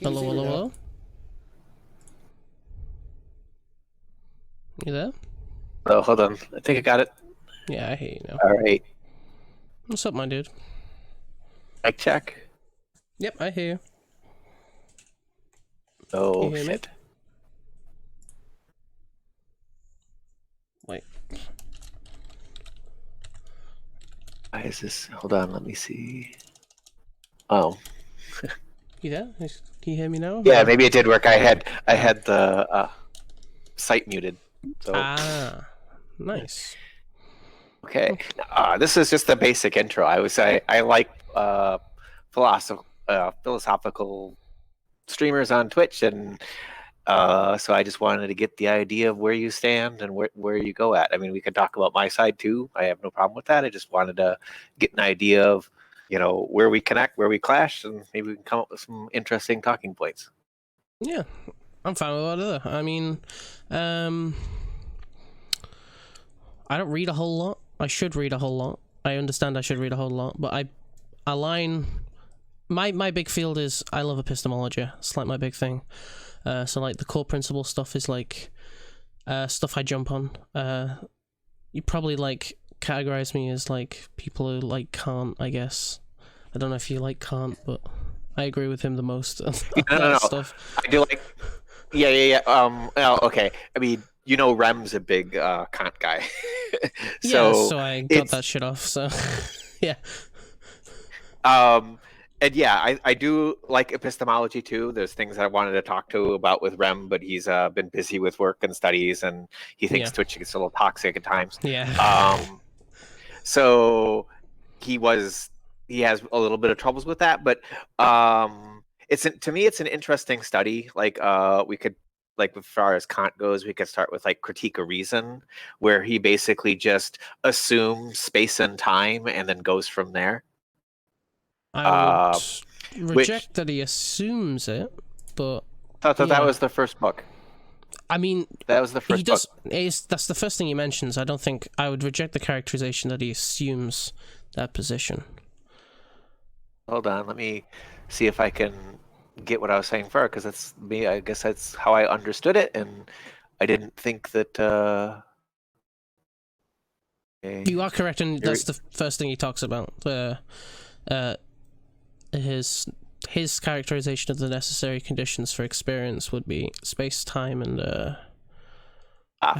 Hello, hello, hello. You there? Oh, hold on. I think I got it. Yeah, I hear you now. All right. What's up, my dude? Mic check. Yep, I hear you. Oh, You hear me? shit. Wait. Why is this? Hold on. Let me see. Oh. You there? Can you hear me now? Yeah, Or... maybe it did work. I had the site muted. So Ah, nice. okay. This is just a basic intro. I like philosophical streamers on Twitch, and so I just wanted to get the idea of where you stand and where you go at. I mean, we could talk about my side too. I have no problem with that. I just wanted to get an idea of, where we connect, where we clash, and maybe we can come up with some interesting talking points. Yeah, I'm fine with whatever. I mean, I don't read a whole lot. I should read a whole lot. I understand I should read a whole lot, but I align. My big field is I love epistemology. It's like my big thing. So like the core principle stuff is like stuff I jump on. You probably like categorize me as like people who like Kant, I guess. I don't know if you like Kant, but I agree with him the most on No. stuff. I do like. Yeah. Okay. I mean, Rem's a big Kant guy. Yeah, So so I got it's that shit off. So yeah. And yeah, I do like epistemology too. There's things I wanted to talk to about with Rem, but he's been busy with work and studies, and he thinks Yeah. Twitch gets a little toxic at times. Yeah. So he has a little bit of troubles with that, but to me it's an interesting study. Like we could, like, as far as Kant goes, we could start with like Critique of Reason, where he basically just assumes space and time and then goes from there. I would Which reject that he assumes it, but thought that yeah. was the first book. I mean, That was the first he does. book. That's the first thing he mentions. I don't think I would reject the characterization that he assumes that position. Hold on, let me see if I can get what I was saying first, because that's me. I guess that's how I understood it, and I didn't think that. Okay. You are correct, and that's the first thing he talks about. His characterization of the necessary conditions for experience would be space, time, and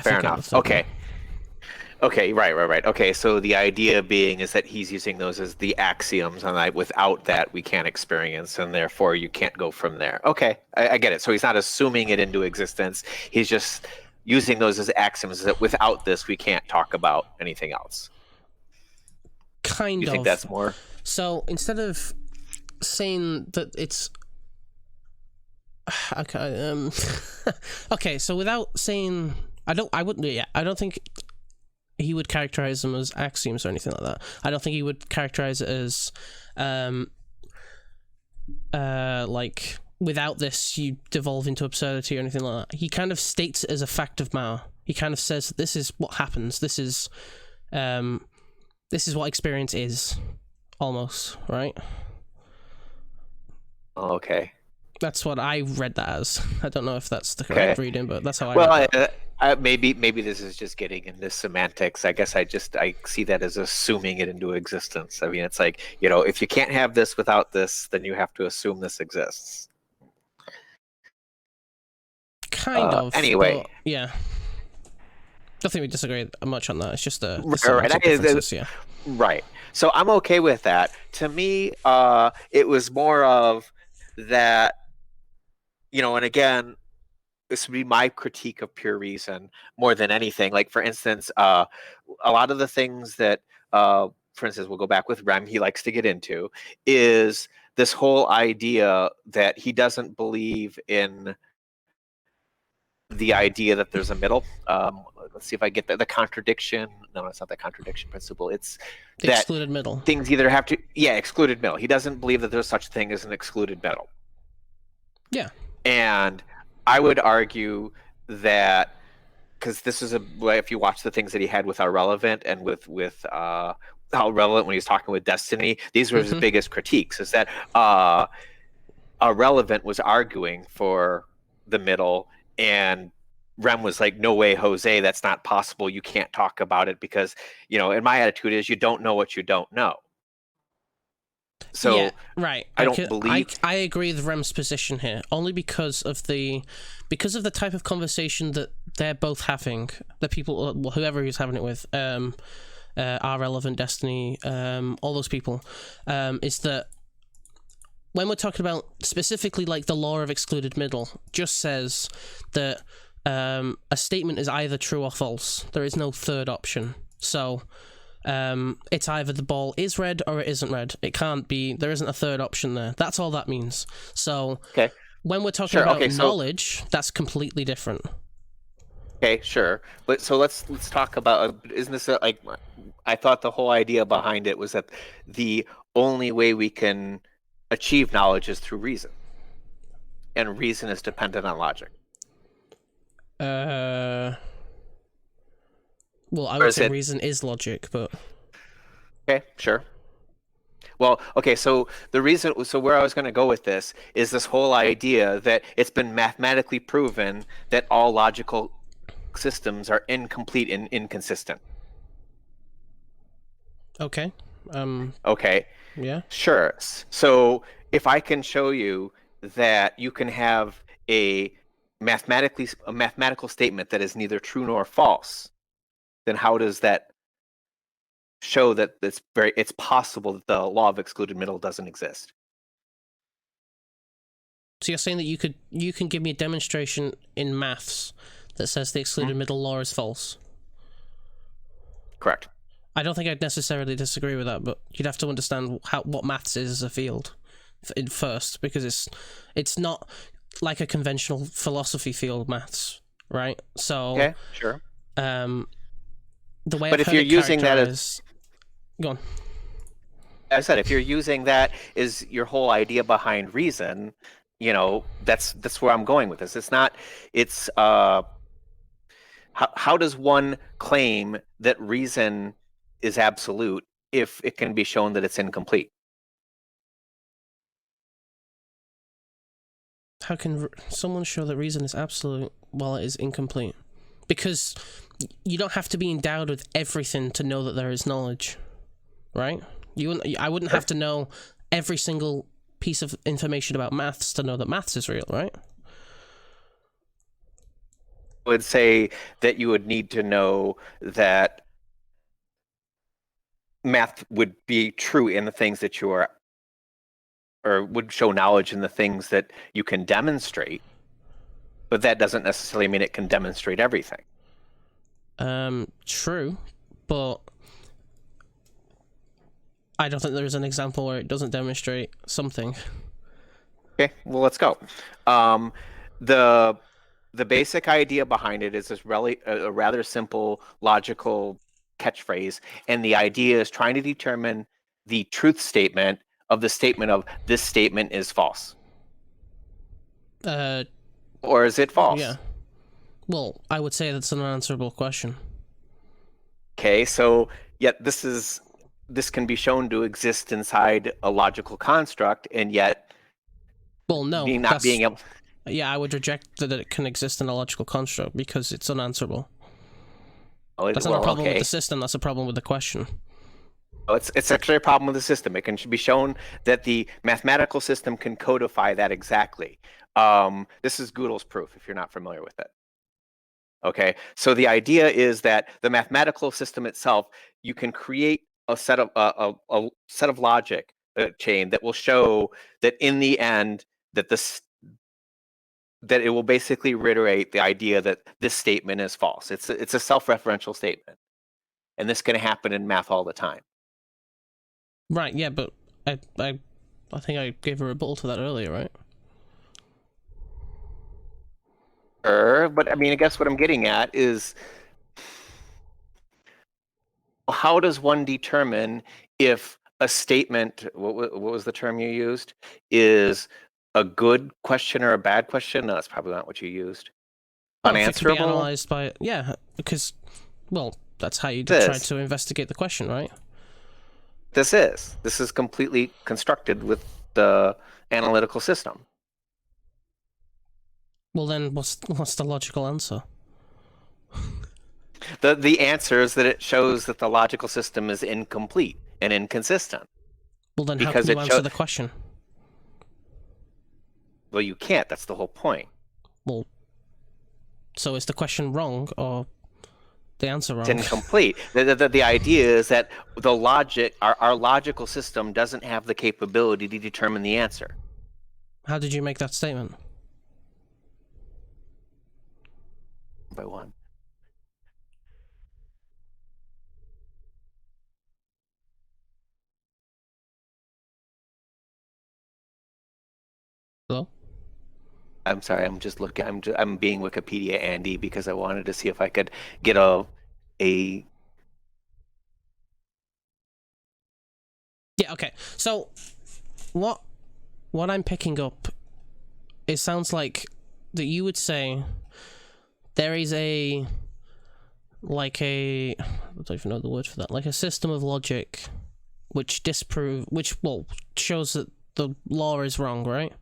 fair enough. Okay. Okay, right. Okay, so the idea being is that he's using those as the axioms, and without that we can't experience, and therefore you can't go from there. Okay, I get it. So he's not assuming it into existence. He's just using those as axioms, that without this we can't talk about anything else. Kind of. You think that's more? So instead of saying that it's okay, okay, so without saying, I don't think he would characterize them as axioms or anything like that. I don't think he would characterize it as like, without this you devolve into absurdity or anything like that. He kind of states it as a fact of matter. He kind of says that this is what happens, this is what experience is, almost, right? Okay. That's what I read that as. I don't know if that's the correct reading, but that's how I read that. Maybe this is just getting into semantics. I guess I see that as assuming it into existence. I mean, it's like, if you can't have this without this, then you have to assume this exists. Kind of. Anyway. Yeah. I don't think we disagree much on that. It's just a right. Yeah. Right. So I'm okay with that. To me, it was more of that, and again, this would be my critique of pure reason more than anything. Like, for instance, a lot of the things that, for instance, we'll go back with Rem, he likes to get into, is this whole idea that he doesn't believe in the idea that there's a middle. Let's see if I get the contradiction. No, it's not the contradiction principle. It's the that excluded middle. Things either have to, excluded middle. He doesn't believe that there's such thing as an excluded middle. Yeah. And I would argue that, because this is if you watch the things that he had with How Relevant and with How Relevant when he was talking with Destiny, these were his biggest critiques, is that Relevant was arguing for the middle, and Rem was like, no way, Jose, that's not possible. You can't talk about it because, and my attitude is you don't know what you don't know. So yeah, right. I don't believe. I agree with Rem's position here, only because of the type of conversation that they're both having. The people, whoever he's having it with, Are Relevant, Destiny, all those people, is that when we're talking about specifically like the law of excluded middle, just says that a statement is either true or false. There is no third option. So it's either the ball is red or it isn't red. It can't be. There isn't a third option there. That's all that means. So when we're talking about knowledge, that's completely different. Okay, sure. But so let's talk about. Isn't this like? I thought the whole idea behind it was that the only way we can achieve knowledge is through reason, and reason is dependent on logic. Well, I would say reason is logic, but okay, sure. Well, okay, so where I was going to go with this is this whole idea that it's been mathematically proven that all logical systems are incomplete and inconsistent. Okay. Okay. Yeah. Sure. So if I can show you that you can have a mathematical statement that is neither true nor false, then how does that show that it's possible that the law of excluded middle doesn't exist? So you're saying that you can give me a demonstration in maths that says the excluded middle law is false? Correct. I don't think I'd necessarily disagree with that, but you'd have to understand what maths is as a field first, because it's not like a conventional philosophy field, maths, right? So okay, sure. The way, but if you're using that as, go on. I said, if you're using that as your whole idea behind reason, that's where I'm going with this. It's not. It's how does one claim that reason is absolute if it can be shown that it's incomplete? How can someone show that reason is absolute while it is incomplete? Because you don't have to be endowed with everything to know that there is knowledge, right? I wouldn't have to know every single piece of information about maths to know that maths is real, right? I would say that you would need to know that math would be true in the things that you are, or would show knowledge in the things that you can demonstrate, but that doesn't necessarily mean it can demonstrate everything. True, but I don't think there's an example where it doesn't demonstrate something. Okay, well, let's go. The basic idea behind it is this really a rather simple logical catchphrase, and the idea is trying to determine the truth statement of the statement of this statement is false. Or is it false? Yeah. Well, I would say that's an unanswerable question. Okay, so yet this can be shown to exist inside a logical construct, and yet, well, no, not being able. Yeah, I would reject that it can exist in a logical construct because it's unanswerable. That's not a problem with the system. That's a problem with the question. Oh, it's actually a problem with the system. It can be shown that the mathematical system can codify that exactly. This is Gödel's proof, if you're not familiar with it. Okay, so the idea is that the mathematical system itself, you can create a set of logic chain that will show that in the end that it will basically reiterate the idea that this statement is false. It's a self-referential statement, and this can happen in math all the time. Right. Yeah, but I think I gave a rebuttal to that earlier, right? But I mean, I guess what I'm getting at is, how does one determine if a statement, what was the term you used, is a good question or a bad question? No, that's probably not what you used. Unanswerable? It can be analyzed by, yeah, because, well, that's how you try to investigate the question, right? This is completely constructed with the analytical system. Well, then what's the logical answer? The answer is that it shows that the logical system is incomplete and inconsistent Well, then how because can you it answer shows. the question? Well, you can't. That's the whole point. Well, so is the question wrong or the answer It's wrong? incomplete. The idea is that the logic, our logical system, doesn't have the capability to determine the answer. How did you make that statement? By one. Hello? I'm sorry. I'm just looking. I'm being Wikipedia Andy because I wanted to see if I could get a. Yeah, okay. So, what I'm picking up, it sounds like that you would say there is I don't even know the word for that, like a system of logic which shows that the law is wrong, right?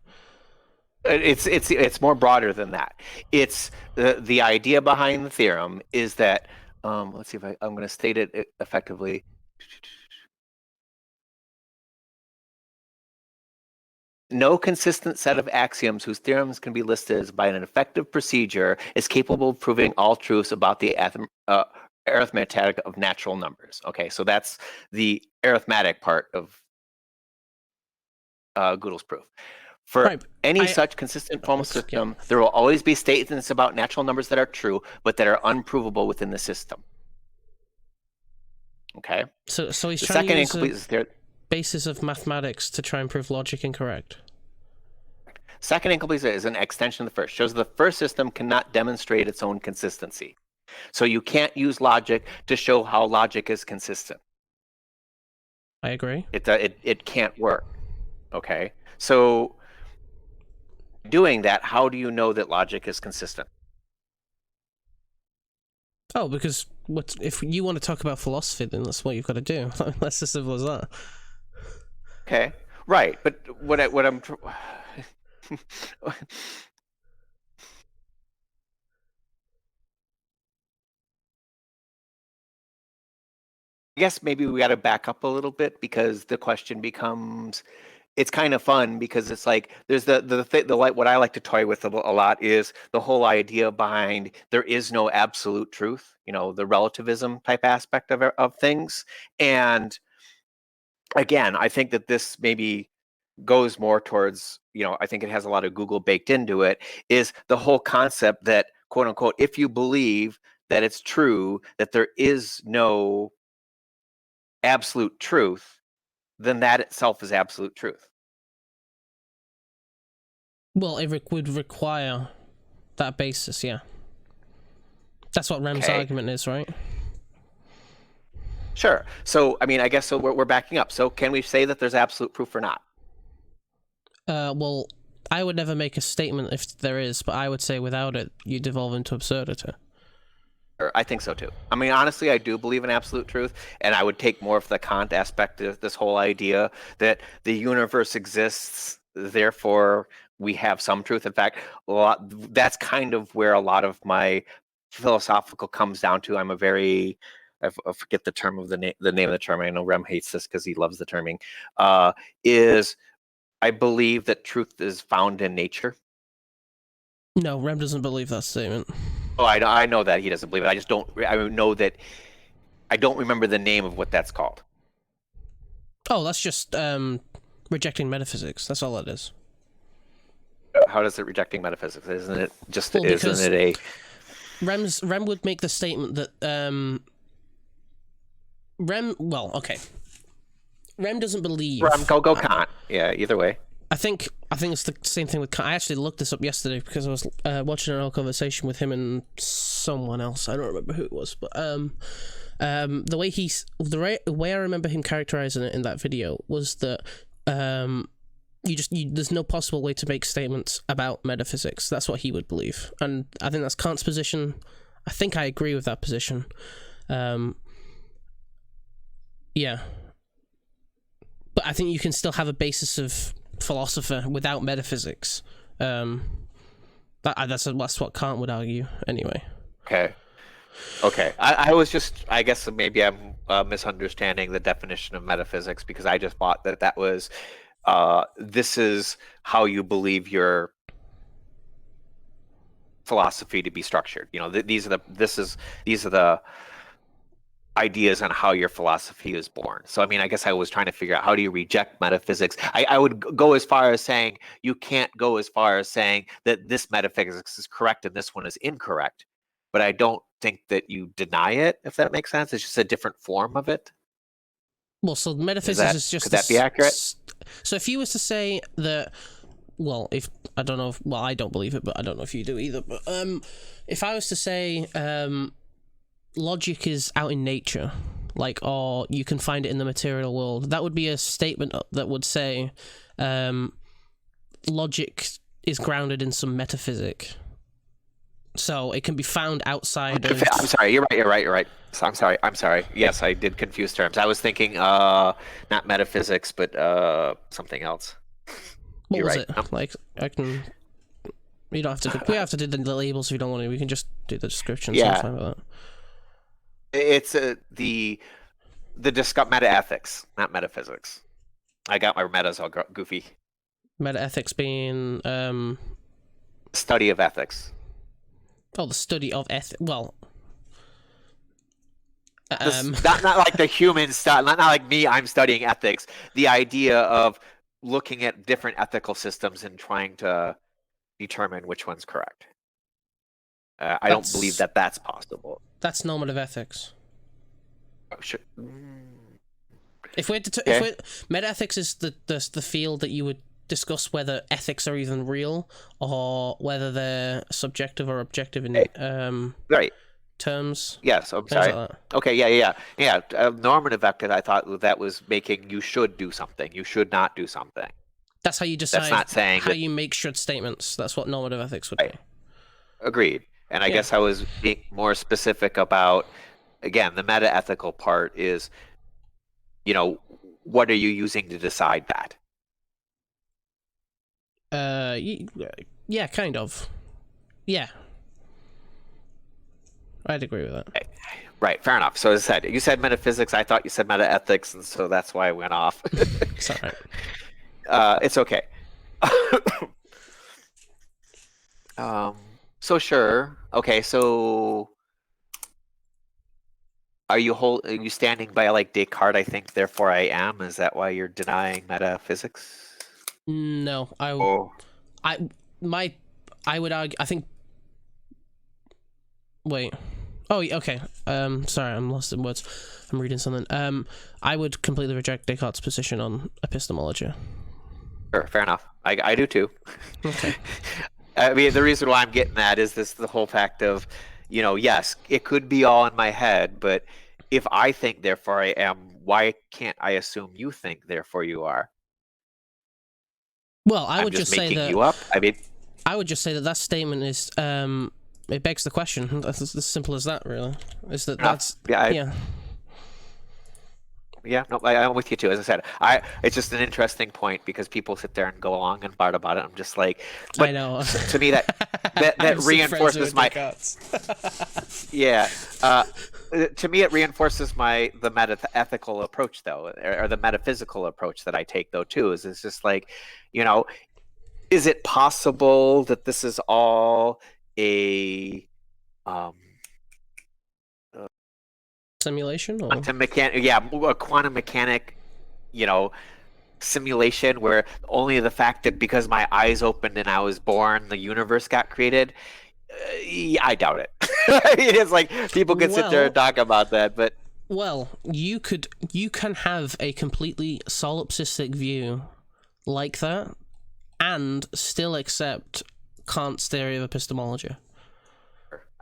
It's more broader than that. It's the idea behind the theorem is that let's see if I'm going to state it effectively. No consistent set of axioms whose theorems can be listed by an effective procedure is capable of proving all truths about the arithmetic of natural numbers. Okay, so that's the arithmetic part of Gödel's proof. For Right. any such consistent formal system, there will always be statements about natural numbers that are true, but that are unprovable within the system. Okay. So he's The trying second to use incomplete a basis of mathematics to try and prove logic incorrect. Second incomplete is an extension of the first. Shows the first system cannot demonstrate its own consistency. So you can't use logic to show how logic is consistent. I agree. It can't work. Okay. So doing that, how do you know that logic is consistent? Oh, because if you want to talk about philosophy, then that's what you've got to do. That's as simple as that. Okay. Right. But what I'm I guess maybe we got to back up a little bit because the question becomes, it's kind of fun because it's like there's what I like to toy with a lot is the whole idea behind there is no absolute truth, the relativism type aspect of things. And again, I think that this maybe goes more towards, I think it has a lot of Google baked into it, is the whole concept that, quote unquote, if you believe that it's true, that there is no absolute truth, then that itself is absolute truth. Well, it would require that basis, yeah. That's what Rem's argument is, right? Sure. So, I mean, I guess so we're backing up. So can we say that there's absolute proof or not? Well, I would never make a statement if there is, but I would say without it, you devolve into absurdity. I think so too. I mean, honestly, I do believe in absolute truth, and I would take more of the Kant aspect of this whole idea that the universe exists, therefore we have some truth. In fact, that's kind of where a lot of my philosophical comes down to. I'm a very I forget the term of the name of the term. I know Rem hates this because he loves the terming. Is I believe that truth is found in nature. No, Rem doesn't believe that statement. Oh, I know that he doesn't believe it. I just don't. I know that. I don't remember the name of what that's called. Oh, that's just rejecting metaphysics. That's all that is. How does it rejecting metaphysics? Isn't it just? Well, isn't it a? Rem would make the statement that Well, okay. Rem doesn't believe. Go Kant. Yeah. Either way. I think it's the same thing with Kant. I actually looked this up yesterday because I was watching an old conversation with him and someone else. I don't remember who it was, but the way I remember him characterizing it in that video was that there's no possible way to make statements about metaphysics. That's what he would believe, and I think that's Kant's position. I think I agree with that position. Yeah, but I think you can still have a basis of philosopher without metaphysics. That's what Kant would argue anyway. Okay. Okay. I was just, I guess maybe I'm misunderstanding the definition of metaphysics, because I just thought that that was, this is how you believe your philosophy to be structured. You know, these are the ideas on how your philosophy is born. So, I mean, I guess I was trying to figure out, how do you reject metaphysics? I would go as far as saying you can't go as far as saying that this metaphysics is correct and this one is incorrect. But I don't think that you deny it, if that makes sense. It's just a different form of it. Well, so metaphysics is just could that be accurate? So if you was to say that, well, if I don't know, well, I don't believe it, but I don't know if you do either. But if I was to say logic is out in nature, like, or you can find it in the material world, that would be a statement that would say logic is grounded in some metaphysic. So it can be found outside of... I'm sorry, you're right. So I'm sorry. Yes, I did confuse terms. I was thinking not metaphysics, but something else. What was it? Like, I can... We don't have to... We have to do the labels if you don't want to. We can just do the description. Yeah. So I'm fine with that. It's the meta-ethics, not metaphysics. I got my metas all goofy. Meta-ethics being... Study of ethics. Oh, the study of ethics. Well... not like the human stuff, not like me, I'm studying ethics. The idea of looking at different ethical systems and trying to determine which one's correct. I don't believe that that's possible. That's normative ethics. Sure. If we're meta-ethics is the field that you would discuss whether ethics are even real or whether they're subjective or objective in right terms. Yes, I'm sorry. Like okay, yeah. Normative ethics, I thought that was making you should do something, you should not do something. That's how you decide. That's not saying how you make should statements. That's what normative ethics would be. Agreed. And I guess I was being more specific about, again, the meta-ethical part is, you know, what are you using to decide that? Yeah, kind of. Yeah. I'd agree with that. Okay. Right, fair enough. So as I said, you said metaphysics, I thought you said meta-ethics, and so that's why I went off. It's all right. It's okay. So sure. Okay, so are you standing by like Descartes, I think, therefore I am? Is that why you're denying metaphysics? No, I would argue, I think... Wait. Oh, okay. Sorry, I'm lost in words. I'm reading something. I would completely reject Descartes' position on epistemology. Sure, fair enough. I do too. Okay. I mean, the reason why I'm getting that is the whole fact of, you know, yes, it could be all in my head, but if I think, therefore I am, why can't I assume you think, therefore you are? Well, I would just say that... making you up? I mean... I would just say that statement is... it begs the question. That's as simple as that, really. Is that that's... Yeah. Yeah, no, I'm with you too. As I said, it's just an interesting point because people sit there and go along and bart about it. I'm just like, I know. To me, that reinforces my to me, it reinforces the meta-ethical approach, though, or the metaphysical approach that I take, though, too. Is it's just like, you know, is it possible that this is all a simulation, or a quantum mechanic, you know, simulation where only the fact that because my eyes opened and I was born, the universe got created? I doubt it. It's like people can sit there and talk about that, but you can have a completely solipsistic view like that and still accept Kant's theory of epistemology.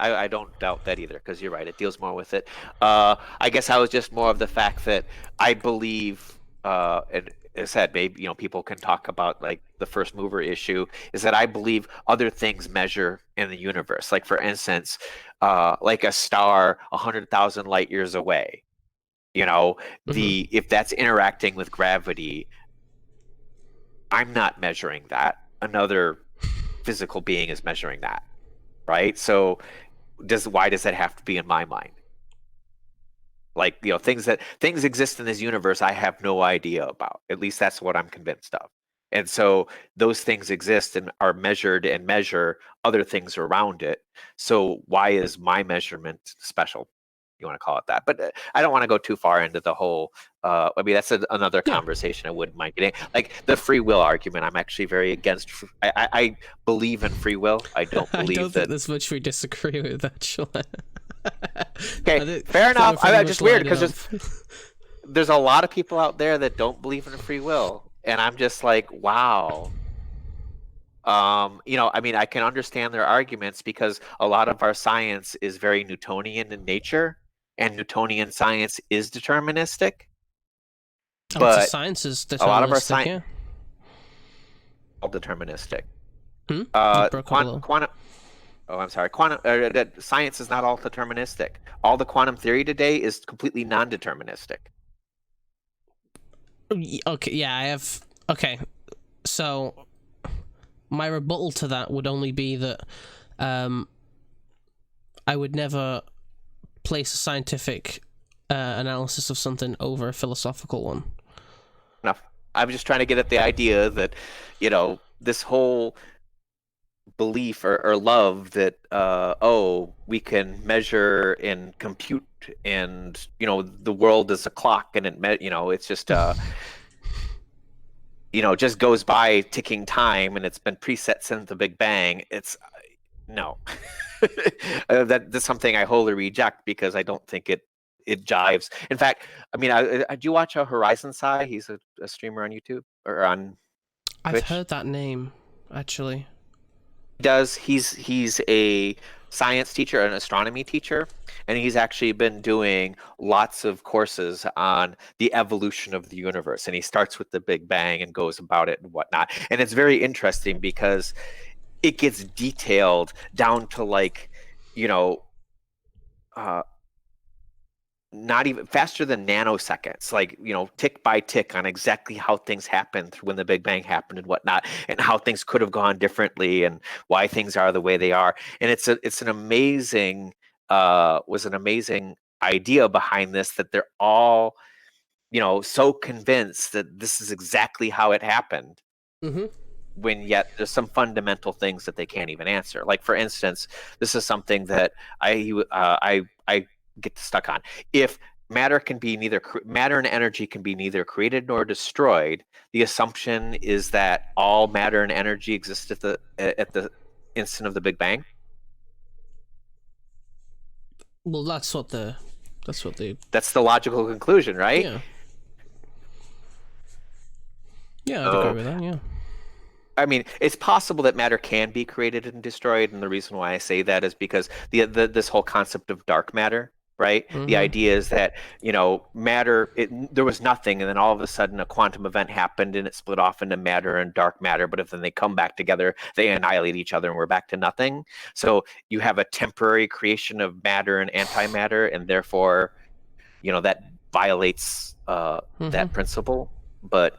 I don't doubt that either, because you're right, it deals more with it. I guess I was just more of the fact that I believe, and as I said, maybe, you know, people can talk about like the first mover issue, is that I believe other things measure in the universe. Like, for instance, like a star 100,000 light years away, you know, if that's interacting with gravity, I'm not measuring that. Another physical being is measuring that, right? So why does that have to be in my mind? Like, things exist in this universe I have no idea about. At least that's what I'm convinced of. And so those things exist and are measured and measure other things around it. So why is my measurement special? You want to call it that. But I don't want to go too far into the whole I mean, that's another Yeah. conversation I wouldn't mind getting. Like the free will argument, I'm actually very against. I believe in free will. I don't I believe don't that. think there's much we disagree with, actually. Okay, fair enough. Pretty Just much weird lining because up. there's a lot of people out there that don't believe in free will, and I'm just like, wow. I mean, I can understand their arguments because a lot of our science is very Newtonian in nature, and Newtonian science is deterministic. I would say But science is a lot of our deterministic, science yeah. all deterministic. Hmm? You broke up a little. Quantum. Oh, I'm sorry. Quantum. That science is not all deterministic. All the quantum theory today is completely non-deterministic. Okay, yeah, I have... Okay, so my rebuttal to that would only be that I would never place a scientific analysis of something over a philosophical one. Enough. I'm just trying to get at the idea that, this whole belief or love that we can measure and compute, and the world is a clock, and it's just just goes by ticking time, and it's been preset since the Big Bang. It's no. That's something I wholly reject because I don't think it jives. In fact, I mean, do you watch TheFuZiOnZz? He's a streamer on YouTube or on I've Twitch. heard that name, actually. He's a science teacher, an astronomy teacher, and he's actually been doing lots of courses on the evolution of the universe. And he starts with the Big Bang and goes about it and whatnot. And it's very interesting because it gets detailed down to not even faster than nanoseconds, tick by tick on exactly how things happened when the Big Bang happened and whatnot, and how things could have gone differently and why things are the way they are. And it's an amazing idea behind this, that they're all so convinced that this is exactly how it happened. Mm-hmm. When yet there's some fundamental things that they can't even answer. Like, for instance, this is something that I get stuck on. If matter and energy can be neither created nor destroyed, the assumption is that all matter and energy exist at the instant of the Big Bang. Well, that's the logical conclusion, right? Yeah. Yeah, I'd agree with that, yeah. I mean, it's possible that matter can be created and destroyed, and the reason why I say that is because this whole concept of dark matter, right? Mm-hmm. The idea is that matter, there was nothing, and then all of a sudden a quantum event happened, and it split off into matter and dark matter. But if then they come back together, they annihilate each other, and we're back to nothing. So you have a temporary creation of matter and antimatter, and therefore, that violates that principle. But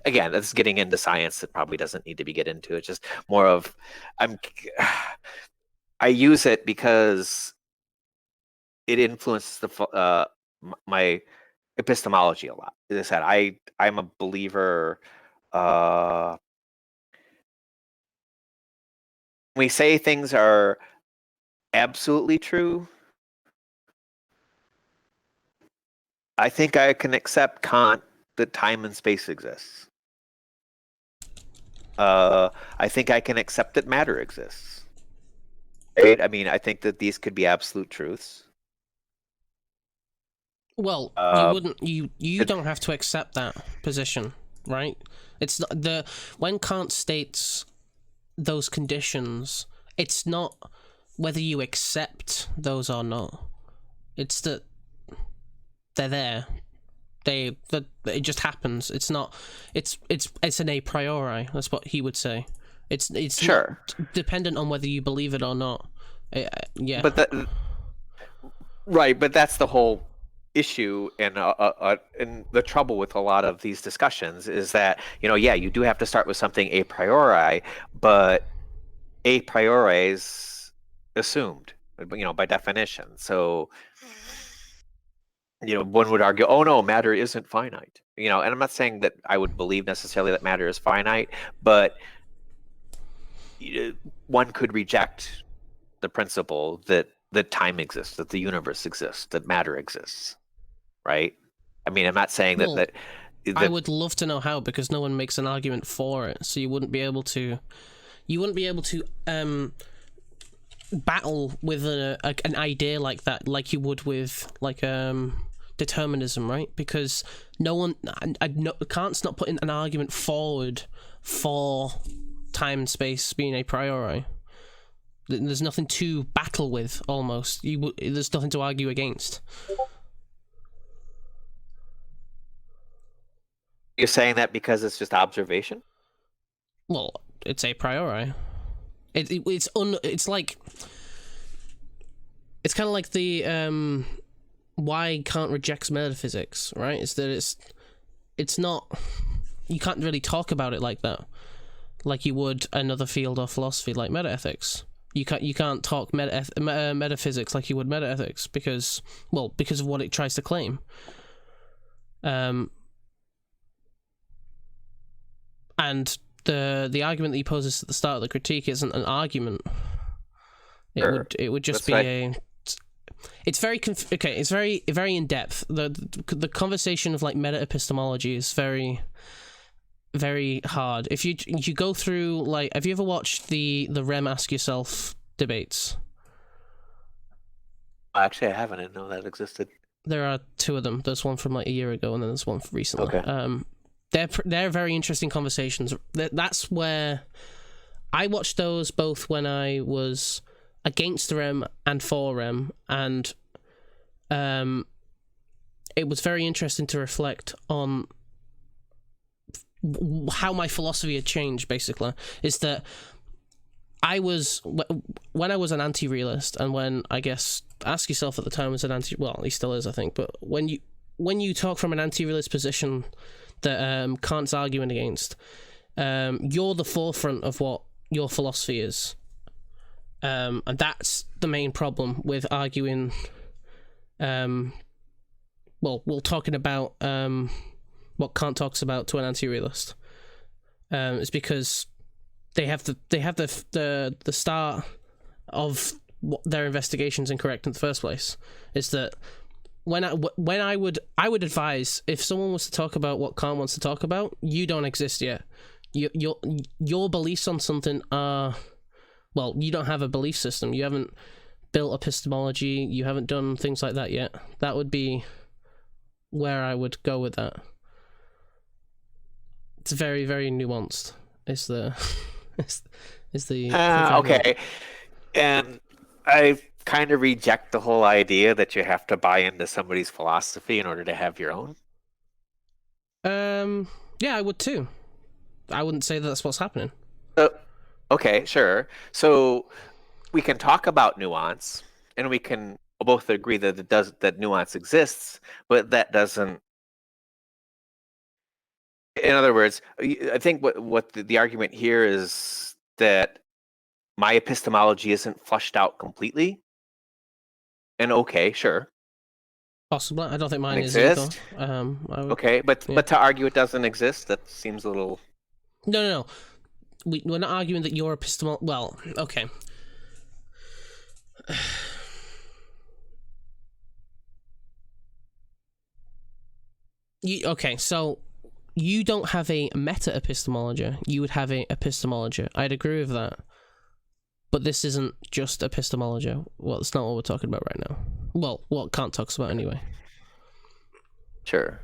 again, that's getting into science that probably doesn't need to be get into. It's just more of I use it because it influences my epistemology a lot. As I said, I'm a believer. We say things are absolutely true. I think I can accept Kant that time and space exists. I think I can accept that matter exists. Right? I mean, I think that these could be absolute truths. Well, you wouldn't. You don't have to accept that position, right? It's not when Kant states those conditions. It's not whether you accept those or not. It's that they're there. It just happens. It's not. It's an a priori. That's what he would say. It's sure not dependent on whether you believe it or not. Yeah. But right. But that's the whole issue, and the trouble with a lot of these discussions is that you do have to start with something a priori, but a priori is assumed, by definition. So, one would argue, oh no, matter isn't finite. And I'm not saying that I would believe necessarily that matter is finite, but one could reject the principle that time exists, that the universe exists, that matter exists, right? I mean, I'm not saying Well, that I would love to know how, because no one makes an argument for it, so you wouldn't be able to battle with an idea like that, like you would with like determinism, right? Because no one, Kant's not putting an argument forward for time and space being a priori. There's nothing to battle with, almost. There's nothing to argue against. You're saying that because it's just observation? Well, it's a priori. It's like, it's kind of like the why Kant rejects metaphysics, right? Is that it's not, you can't really talk about it like that, like you would another field of philosophy like metaethics. You can't talk metaphysics like you would metaethics because of what it tries to claim. And the argument that he poses at the start of the critique isn't an argument. It would just be it's very it's very in depth. The conversation of like meta epistemology is very, very hard. If you go through, like, have you ever watched the Rem Ask Yourself debates? Actually, I haven't. I didn't know that existed. There are two of them. There's one from like a year ago, and then there's one from recently. Okay. They're very interesting conversations. That's where I watched those both when I was against Rem and for Rem, and it was very interesting to reflect on how my philosophy had changed. Basically, is that when I was an anti-realist, and when, I guess, Ask Yourself at the time was an well, he still is, I think, but when you talk from an anti-realist position that Kant's arguing against, you're the forefront of what your philosophy is, and that's the main problem with arguing. We're talking about what Kant talks about to an anti-realist. It's because they have the start of their investigations incorrect in the first place. Is that when I would advise, if someone was to talk about what Kant wants to talk about, you don't exist yet. Your beliefs on something are, well, you don't have a belief system. You haven't built epistemology. You haven't done things like that yet. That would be where I would go with that. It's very, very nuanced. Is the okay. And I kind of reject the whole idea that you have to buy into somebody's philosophy in order to have your own. Yeah, I would too. I wouldn't say that's what's happening. Okay, sure. So we can talk about nuance, and we can both agree that that nuance exists, but that doesn't. In other words, I think what the argument here is that my epistemology isn't flushed out completely. And okay, sure. Possibly. I don't think mine is exist. either. Okay, but to argue it doesn't exist, that seems a little... No. We're not arguing that your epistemology... Well, okay. Okay, so you don't have a meta-epistemology. You would have a epistemology. I'd agree with that. But this isn't just epistemology. Well, it's not what we're talking about right now. Well, what Kant talks about anyway. Sure.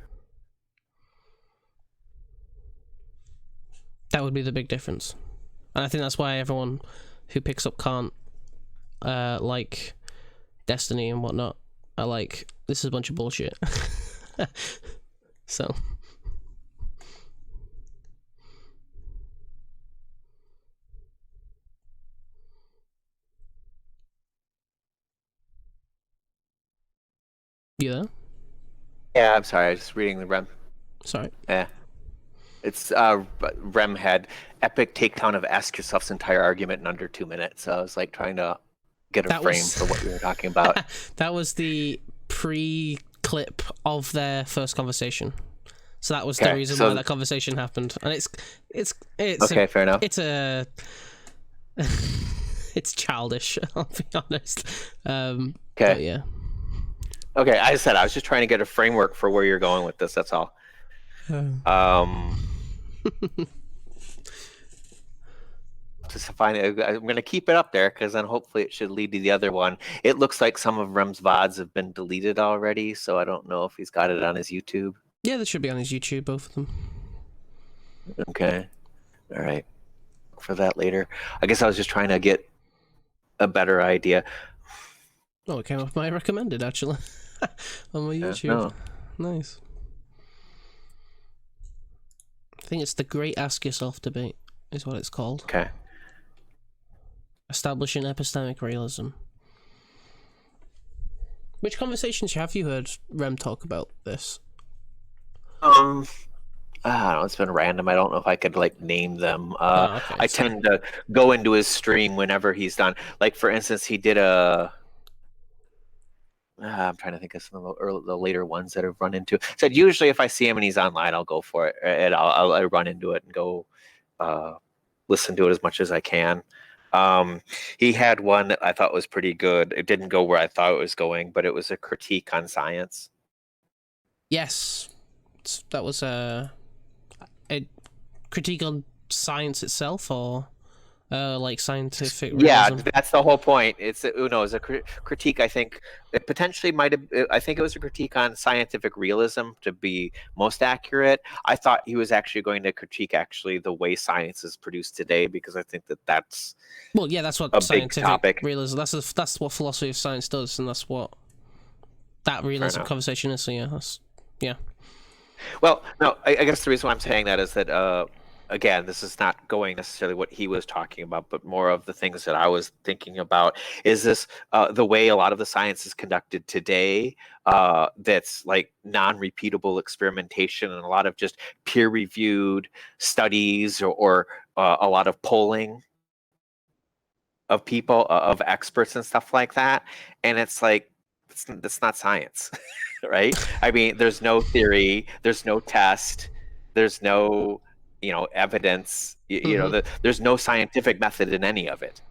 That would be the big difference. And I think that's why everyone who picks up Kant, like Destiny and whatnot, are like, this is a bunch of bullshit. So... You there? Yeah, I'm sorry. I was just reading the Rem. Sorry. Yeah. It's Rem had epic takedown of Ask Yourself's entire argument in under 2 minutes. So I was like trying to get a frame for what we were talking about. That was the pre-clip of their first conversation. So that was the reason why that conversation happened. And it's okay, fair enough. It's a it's childish, I'll be honest. Okay. Yeah. Okay, I said I was just trying to get a framework for where you're going with this, that's all. Just find it, I'm going to keep it up there because then hopefully it should lead to the other one. It looks like some of Rem's VODs have been deleted already, so I don't know if he's got it on his YouTube. Yeah, they should be on his YouTube, both of them. Okay. All right. For that later. I guess I was just trying to get a better idea. Oh, it came off my recommended, actually. On my YouTube. No. Nice. I think it's the Great Ask Yourself debate, is what it's called. Okay. Establishing epistemic realism. Which conversations have you heard Rem talk about this? I don't know, it's been random. I don't know if I could like name them. Okay, I tend to go into his stream whenever he's done. Like for instance, he did a I'm trying to think of some of the later ones that I've run into. Said usually if I see him and he's online, I'll go for it, and I'll run into it and go listen to it as much as I can. He had one that I thought was pretty good. It didn't go where I thought it was going, but it was a critique on science. Yes, that was a critique on science itself, or like scientific realism. Yeah, that's the whole point. It's a critique. I think it potentially might have. I think it was a critique on scientific realism to be most accurate. I thought he was actually going to critique the way science is produced today, because I think that's that's what a scientific big topic. Realism. That's what philosophy of science does, and that's what that realism conversation is. So yeah. Well, no, I guess the reason why I'm saying that is that. Again, this is not going necessarily what he was talking about, but more of the things that I was thinking about. Is this the way a lot of the science is conducted today? That's like non-repeatable experimentation and a lot of just peer-reviewed studies or a lot of polling of people, of experts and stuff like that. And it's like, that's not science, right? I mean, there's no theory, there's no test, there's no evidence, there's no scientific method in any of it,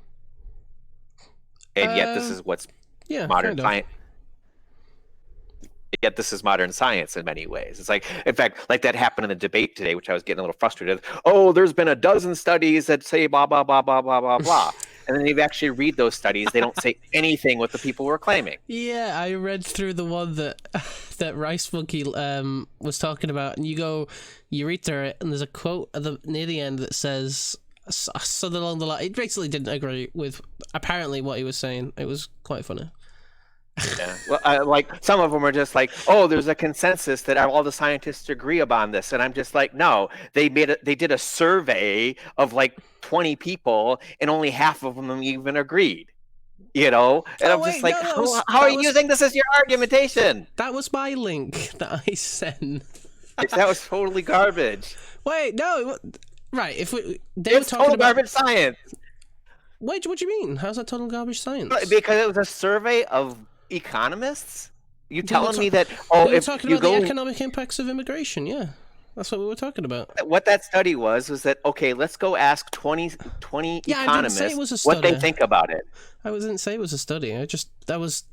and yet this is what's modern science. Yet this is modern science in many ways. It's like, in fact, like that happened in the debate today, which I was getting a little frustrated. Oh, there's been a dozen studies that say blah blah blah blah blah blah blah, and then you actually read those studies, they don't say anything what the people were claiming. Yeah, I read through the one that Rice Monkey was talking about, and you read through it, and there's a quote near the end that says something along the line. It basically didn't agree with apparently what he was saying. It was quite funny. Yeah. Well, like some of them are just like, oh, there's a consensus that all the scientists agree upon this, and I'm just like, no, they did a survey of like 20 people, and only half of them even agreed. And I'm just like, how are you using this as your argumentation? That was my link that I sent. That was totally garbage. Wait, no, right? It's total garbage science. Wait, what do you mean? How's that total garbage science? Because it was a survey of economists. You telling me that? We were talking about the economic impacts of immigration. Yeah, that's what we were talking about. What that study was that okay? Let's go ask 20 economists what they think about it. I didn't say it was a study. That website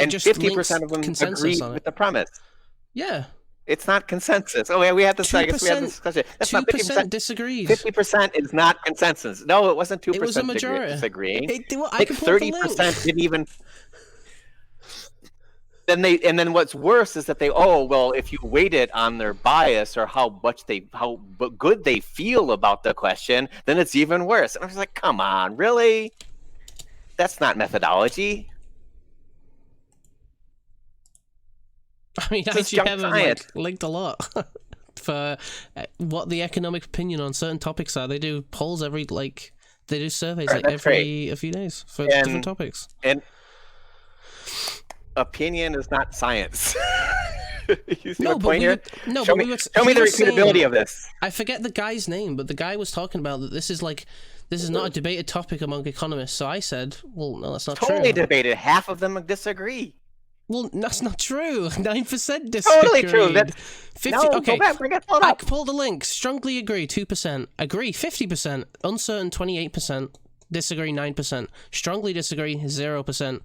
and just 50% of them agree with the premise. Yeah. It's not consensus. Oh yeah, we had this. I guess we had this discussion. That's 2% disagreed. 50% is not consensus. No, it wasn't 2%. It was a majority disagreeing. I think 30% didn't even. Then what's worse is that if you weight it on their bias or how good they feel about the question, then it's even worse. And I was like, come on, really? That's not methodology. I mean, IGM linked a lot for what the economic opinion on certain topics are. They do polls they do surveys every a few days for different topics. And opinion is not science. You see No, my but point we here? were, no, Show but me, we were. show me He the was saying, repeatability of this. I forget the guy's name, but the guy was talking about that this is not a debated topic among economists. So I said, well, no, that's not Totally true. debated. Half of them disagree. Well, that's not true. 9% disagreed. Totally true. That's 50. no. Okay, Go back. Bring it all I up. pulled the link. Strongly agree 2%. Agree 50%. Uncertain 28%. Disagree 9%. Strongly disagree 0%.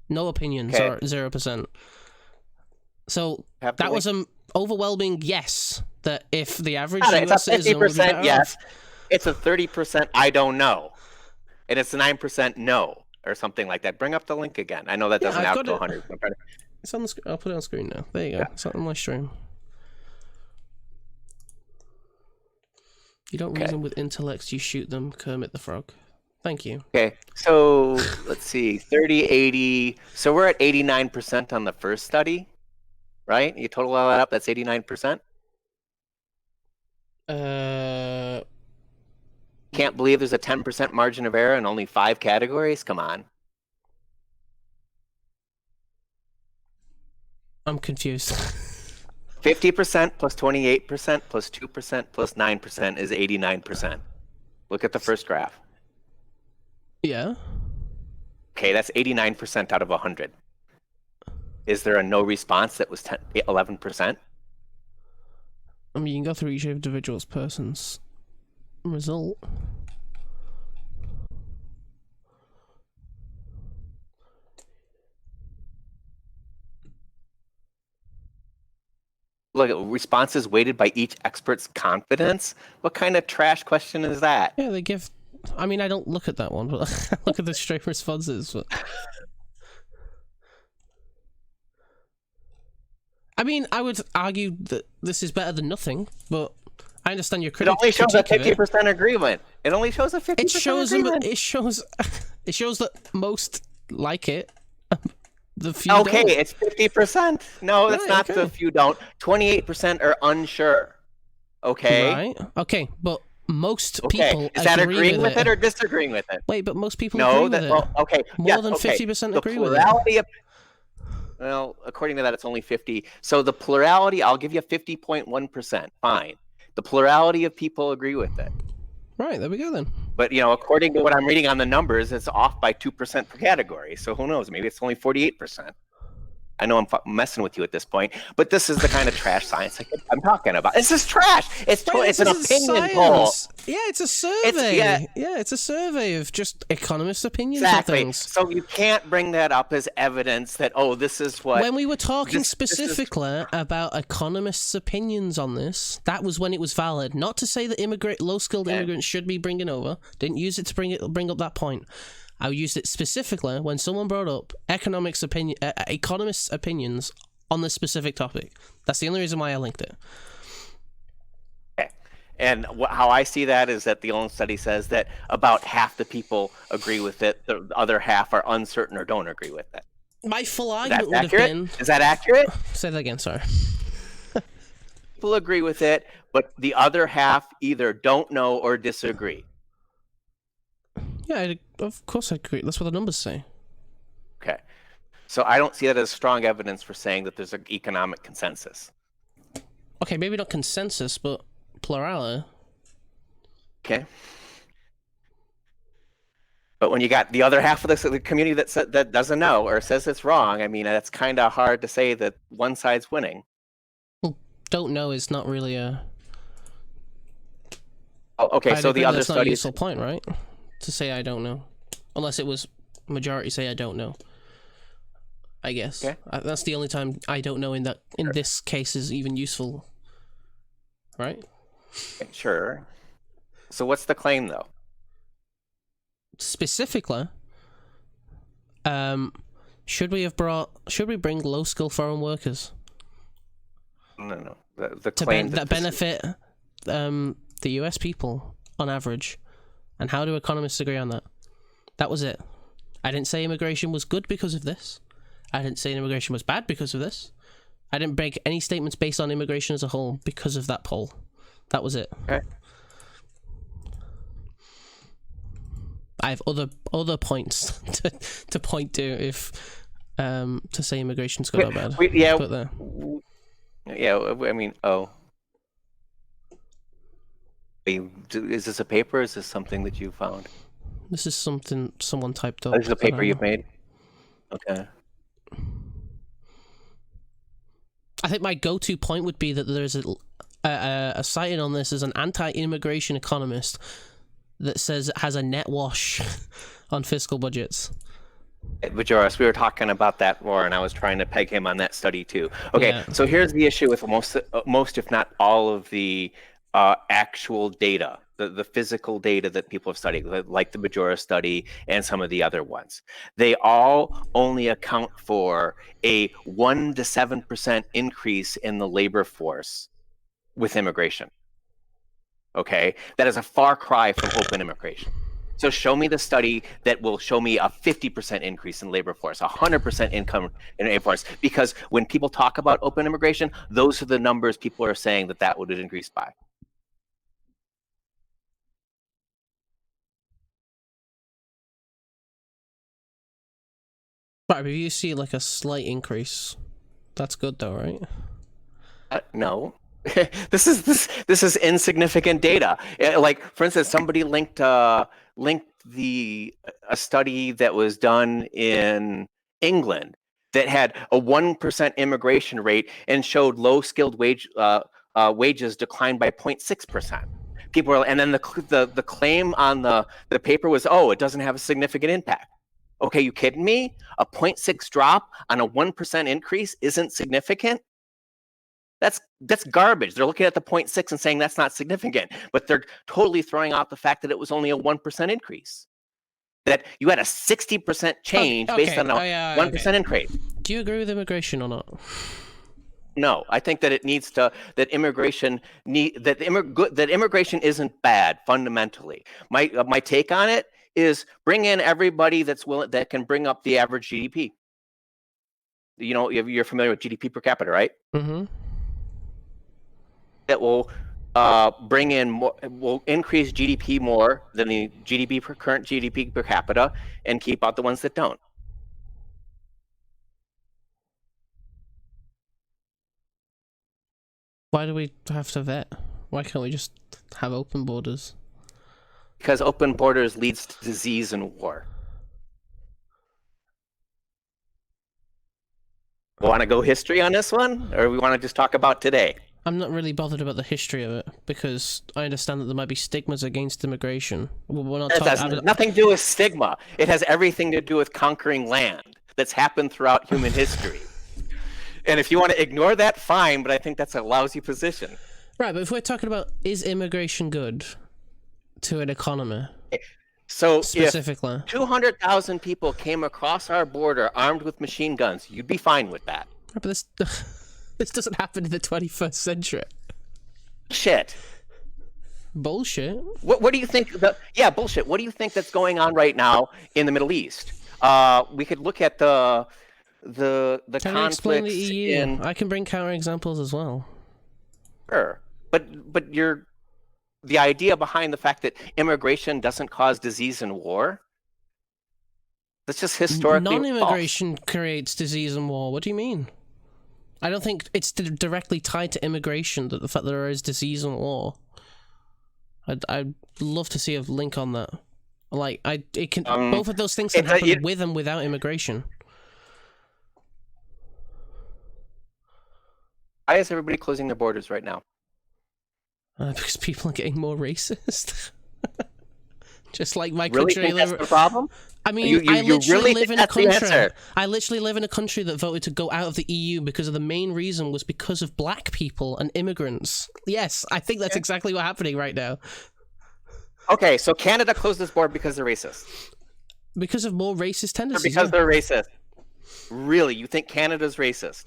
No opinions Okay. are 0%. So Have the that was link. an overwhelming yes. That if the average Got it. US It's a citizen would be 50% better yes. off. It's a 30% I don't know, and it's a 9% no, or something like that. Bring up the link again. I know that doesn't I've add got to it. 100. It's on the I'll put it on screen now. There you go. Yeah. It's on my stream. You don't Okay. reason with intellects, you shoot them, Kermit the Frog. Thank you. Okay, so let's see, 30, 80. So we're at 89% on the first study, right? You total all that up, that's 89%. Can't believe there's a 10% margin of error in only 5 categories. Come on. I'm confused. 50% plus 28% plus 2% plus 9% is 89%. Look at the first graph. Yeah. Okay, that's 89% out of 100. Is there a no response that was 11%? I mean, you can go through each individual person's result. Look at responses weighted by each expert's confidence. What kind of trash question is that? Yeah, they give. I mean, I don't look at that one, but I look at the straight responses. But I mean, I would argue that this is better than nothing, but I understand your critique. It only shows a critique of it. 50% agreement. It only shows a 50% It shows agreement. it shows that most like it. The few Okay, don't. it's 50%. No, that's Right, not okay. the few don't. 28% are unsure. Okay. Right. Okay, but most Okay. people Is that agree agreeing with it. it or disagreeing with it? Wait, but most people No, agree that with well, it. okay. More yes, than okay. 50% The agree with it. plurality of well, according to that, it's only 50. So the plurality, I'll give you 50.1%. Fine. The plurality of people agree with it. Right, there we go then. But, you know, according to what I'm reading on the numbers, it's off by 2% per category. So who knows? Maybe it's only 48%. I know I'm messing with you at this point, but this is the kind of trash science I'm talking about. This is trash. It's an opinion poll. Yeah, it's a survey. It's a survey of just economists' opinions on Exactly. things. So you can't bring that up as evidence that, oh, this is what... When we were talking this is- specifically about economists' opinions on this, that was when it was valid. Not to say that low-skilled immigrants should be bringing over. Didn't use it to bring up that point. I used it specifically when someone brought up economists' opinions on this specific topic. That's the only reason why I linked it. Okay. And how I see that is that the own study says that about half the people agree with it. The other half are uncertain or don't agree with it. My full Is argument that would have accurate? been... Is that accurate? Say that again, sorry. People agree with it, but the other half either don't know or disagree. Yeah, of course I agree. That's what the numbers say. Okay. So I don't see that as strong evidence for saying that there's an economic consensus. Okay, maybe not consensus, but plurality. Okay. But when you got the other half of the community that doesn't know or says it's wrong, I mean, that's kind of hard to say that one side's winning. Well, don't know is not really a... Oh, okay, so the other that's not a studies... useful point, right? To say I don't know. Unless it was majority say I don't know. I guess. Okay. That's the only time I don't know in this case is even useful. Right? Sure. So what's the claim, though? Specifically, should we bring low-skilled foreign workers? No. The claim that benefit the US people on average. And how do economists agree on that? That was it. I didn't say immigration was good because of this. I didn't say immigration was bad because of this. I didn't make any statements based on immigration as a whole because of that poll. That was it. Okay. I have other points to point to if to say immigration's good or bad. Yeah, I mean, oh. Is this a paper? Or is this something that you found? This is something someone typed Oh, up. this is a paper you've made? Okay. I think my go-to point would be that there's a sighting on this as an anti-immigration economist that says it has a net wash on fiscal budgets. But Joris, we were talking about that more, and I was trying to peg him on that study too. Okay, Yeah. so here's the issue with most, if not all, of the actual data, the physical data that people have studied, like the Majora study and some of the other ones. They all only account for a 1 to 7% increase in the labor force with immigration. Okay, that is a far cry from open immigration. So show me the study that will show me a 50% increase in labor force, 100% income in labor force. Because when people talk about open immigration, those are the numbers people are saying that would increase by. Right, but if you see like a slight increase, that's good though, right? No. this is insignificant data. Like, for instance, somebody linked the a study that was done in England that had a 1% immigration rate and showed low skilled wages declined by 0.6%. People are, and then the claim on the paper was, oh, it doesn't have a significant impact. Okay, you kidding me? A 0.6 drop on a 1% increase isn't significant? That's garbage. They're looking at the 0.6 and saying that's not significant, but they're totally throwing out the fact that it was only a 1% increase. That you had a 60% change based on a 1% increase. Do you agree with immigration or not? No, I think that it needs to that immigration isn't bad fundamentally. My take on it is bring in everybody that's willing, that can bring up the average GDP. You know, you're familiar with GDP per capita, right? Mm-hmm. That will bring in more, will increase GDP more than the current GDP per capita, and keep out the ones that don't. Why do we have to vet? Why can't we just have open borders? Because open borders leads to disease and war. Want to go history on this one, or we want to just talk about today? I'm not really bothered about the history of it because I understand that there might be stigmas against immigration. We're not It has nothing to do with stigma. It has everything to do with conquering land that's happened throughout human history. And if you want to ignore that, fine, but I think that's a lousy position. Right, but if we're talking about, is immigration good to an economy? So specifically, if 200,000 people came across our border armed with machine guns, you'd be fine with that. Right, but this doesn't happen in the 21st century. Shit. Bullshit. What do you think? Yeah, bullshit. What do you think that's going on right now in the Middle East? We could look at the conflicts in. I can bring counterexamples as well. Sure, but the idea behind the fact that immigration doesn't cause disease and war. That's just historically non-immigration creates disease and war. What do you mean? I don't think it's directly tied to immigration, that the fact that there is disease and war. I'd love to see a link on that. Like, it can both of those things can happen with and without immigration. Why is everybody closing their borders right now? Because people are getting more racist. Just like my really country. That's the problem? I mean, I literally live in a country. I literally live in a country that voted to go out of the EU because of the main reason was because of black people and immigrants. Yes, I think that's exactly what's happening right now. Okay, so Canada closed this border because they're racist. Because of more racist tendencies. Or because they're racist. Really, you think Canada's racist?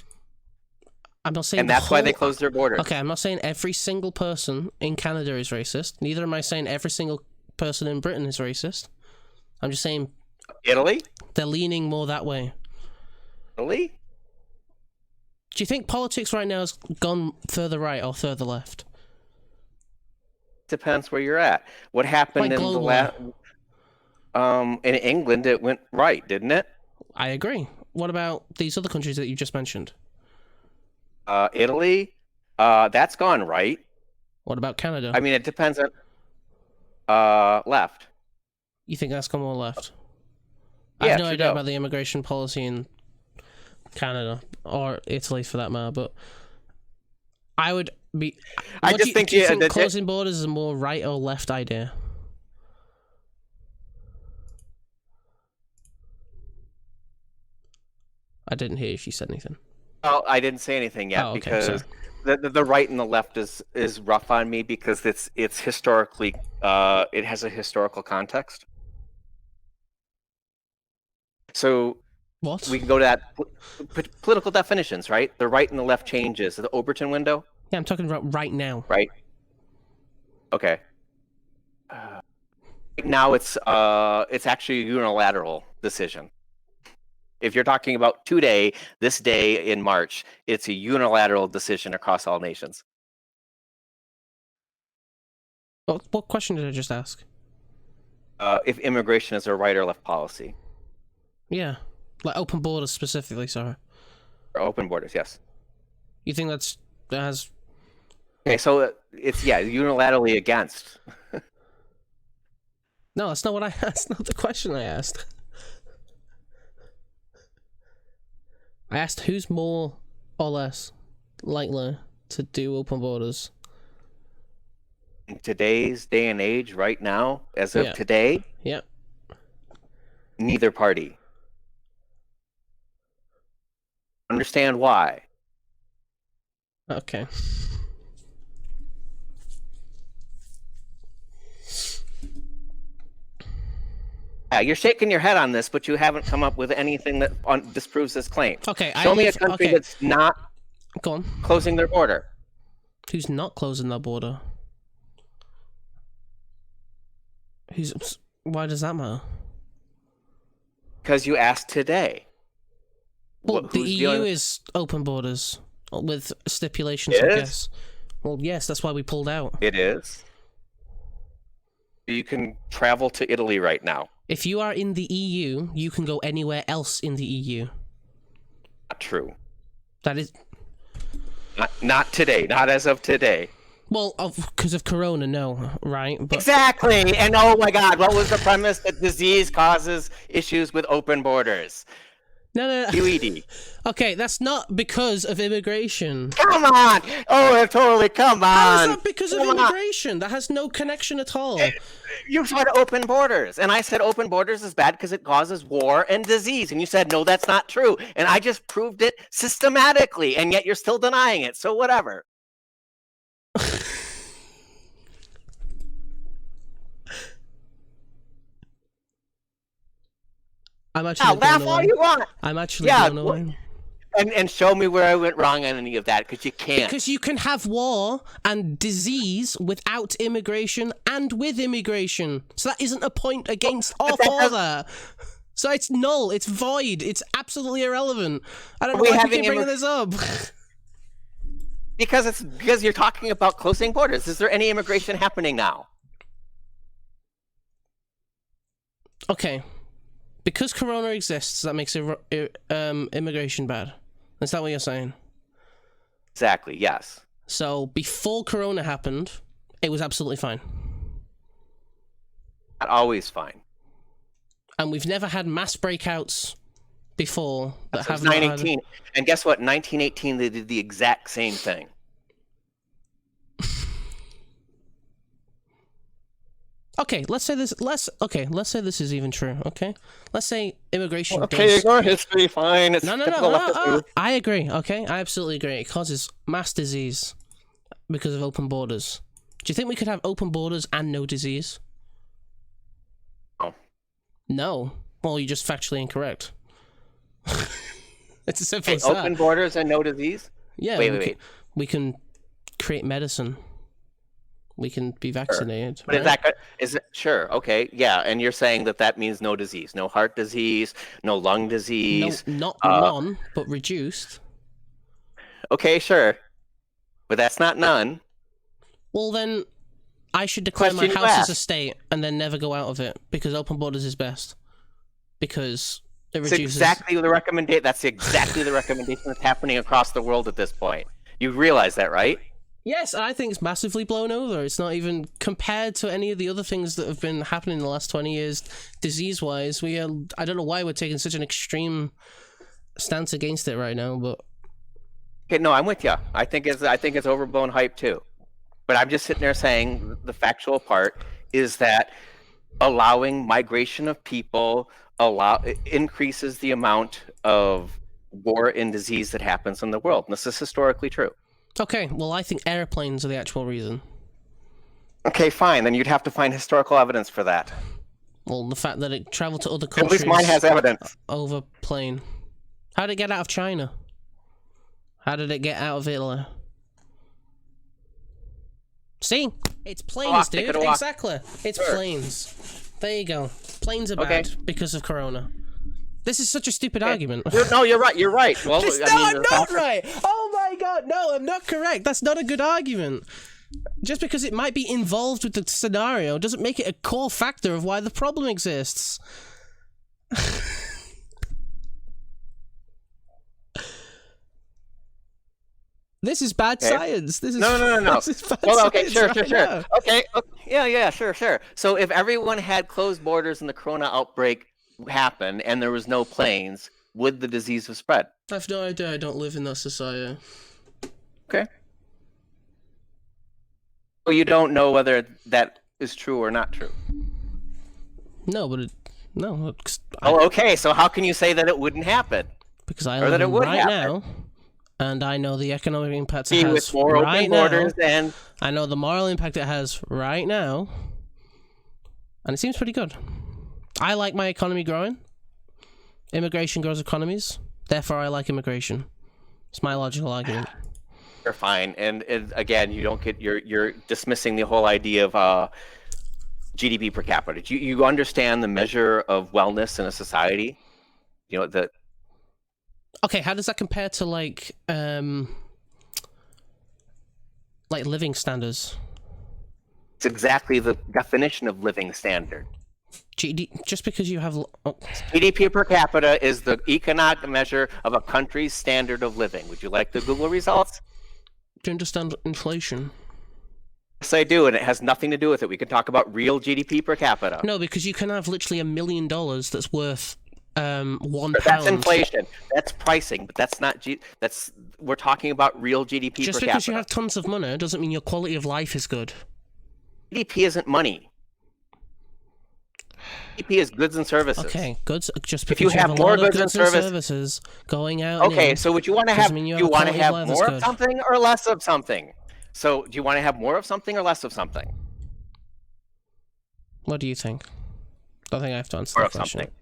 I'm not saying, and that's why they closed their borders. Okay, I'm not saying every single person in Canada is racist. Neither am I saying every single person in Britain is racist. I'm just saying Italy? They're leaning more that way. Italy? Do you think politics right now has gone further right or further left? Depends where you're at. What happened like in the last in England, it went right, didn't it? I agree. What about these other countries that you just mentioned? Italy, that's gone right. What about Canada? I mean, it depends on left. You think that's gone more left? I Yeah, have no idea Trudeau. about the immigration policy in Canada or Italy for that matter, but I would be. I What just think do you yeah, think closing borders is a more right or left idea? I didn't hear if you said anything. well, I didn't say anything yet Oh, okay, because sorry. the right and the left is rough on me because it's historically it has a historical context. So What? we can go to that political definitions, right? The right and the left changes. The Overton window, Yeah, I'm talking about right now. right? Okay. Right now it's actually a unilateral decision. If you're talking about today, this day in March, it's a unilateral decision across all nations. What question did I just ask? If immigration is a right or left policy. Yeah, like open borders specifically. Sorry. Or open borders, yes. You think that has? Okay, so it's unilaterally against. No, that's not what I asked. That's not the question I asked. I asked who's more or less likely to do open borders. In today's day and age, right now, as of Yeah. today, Yep. neither party. Understand why? Okay. Yeah, you're shaking your head on this, but you haven't come up with anything that disproves this claim. Okay. Show me a country that's not Go on. closing their border. Who's not closing their border? Who's? Why does that matter? Because you asked today. Well, the Who's EU dealing- is open borders with stipulations, It I is? guess. Well, yes, that's why we pulled out. It is. You can travel to Italy right now. If you are in the EU, you can go anywhere else in the EU. Not true. That is... Not today. Not as of today. Well, because of Corona, no, right? But Exactly. And oh my God, what was the premise? That disease causes issues with open borders. no. QED. Okay, that's not because of immigration. Come on. Oh, totally. Come on. How is that because of Come on. immigration? That has no connection at all. You said open borders, and I said open borders is bad because it causes war and disease, and you said no, that's not true, and I just proved it systematically, and yet you're still denying it. So whatever. I'm actually Now, blown laugh all away. you want, I'm actually Yeah, blown away. and show me where I went wrong on any of that, because you can't. Because you can have war and disease without immigration and with immigration. So that isn't a point against or that for does- that. So it's null, it's void, it's absolutely irrelevant. I don't know We why you having keep bringing this up. Because you're talking about closing borders. Is there any immigration happening now? Okay. Because Corona exists, that makes immigration bad. Is that what you're saying? Exactly. Yes. So before Corona happened, it was absolutely fine. Not always fine. And we've never had mass breakouts before that Since have not had... 1918, and guess what? 1918, they did the exact same thing. Okay, let's say this. Let's say this is even true. Okay, let's say immigration. Okay, does... ignore history. Fine. It's No. typical leftist. I agree. Okay, I absolutely agree. It causes mass disease because of open borders. Do you think we could have open borders and no disease? No. No. Well, you're just factually incorrect. It's as simple Hey, as that. open borders and no disease. Yeah. Wait. We can create medicine. We can be vaccinated. But is it sure? Okay, yeah. And you're saying that means no disease, no heart disease, no lung disease. No, not none, but reduced. Okay, sure. But that's not none. Well, then I should declare my Question you house as a asked. state and then never go out of it because open borders is best. Because It It's reduces. exactly the recommendation. That's exactly the recommendation that's happening across the world at this point. You realize that, right? Yes, I think it's massively blown over. It's not even compared to any of the other things that have been happening in the last 20 years, disease-wise. I don't know why we're taking such an extreme stance against it right now, but Okay, no, I'm with you. I think it's overblown hype too. But I'm just sitting there saying the factual part is that allowing migration of people increases the amount of war and disease that happens in the world. And this is historically true. okay. Well, I think airplanes are the actual reason. Okay, fine. Then you'd have to find historical evidence for that. Well, the fact that it traveled to other At countries least mine has evidence. over plane. How did it get out of China? How did it get out of Italy? See? It's planes, dude. Exactly. It's planes. There you go. Planes are bad because of Corona. This is such a stupid argument. No, you're right. You're right. Well, I'm not right. Oh my god, no, I'm not correct. That's not a good argument. Just because it might be involved with the scenario doesn't make it a core factor of why the problem exists. This is bad science. This is no. This is bad Well, okay, science sure. now. Okay, yeah, sure. So if everyone had closed borders and the corona outbreak happened and there was no planes, would the disease have spread? I have no idea. I don't live in that society. Okay. Well, you don't know whether that is true or not true. No, but Okay. So how can you say that it wouldn't happen? because I Or that live it in would right happen. now, and I know the economic impact See, it has with more right open now. borders and I know the moral impact it has right now, and it seems pretty good. I like my economy growing. Immigration grows economies, therefore I like immigration. It's my logical argument. you're fine. And again, you don't get you're dismissing the whole idea of GDP per capita. You understand the measure of wellness in a society? You know that. Okay, how does that compare to like living standards? It's exactly the definition of living standard. Just because you have GDP per capita is the economic measure of a country's standard of living. Would you like the Google results? do you understand inflation? Yes, I do, and it has nothing to do with it. We can talk about real GDP per capita. No, because you can have literally $1 million that's worth £1. That's inflation. That's pricing, but that's not we're talking about real GDP per capita. Just because you have tons of money doesn't mean your quality of life is good. GDP isn't money. GDP is goods and services. Okay, goods. Just because you you have have a more lot of goods and goods and services going out. and Okay, in, so would you want to have doesn't mean you you have a want to quality of have life that's more of good. something or less of something? So do you want to have more of something or less of something? What do you think? I think I have to answer More that of question. something.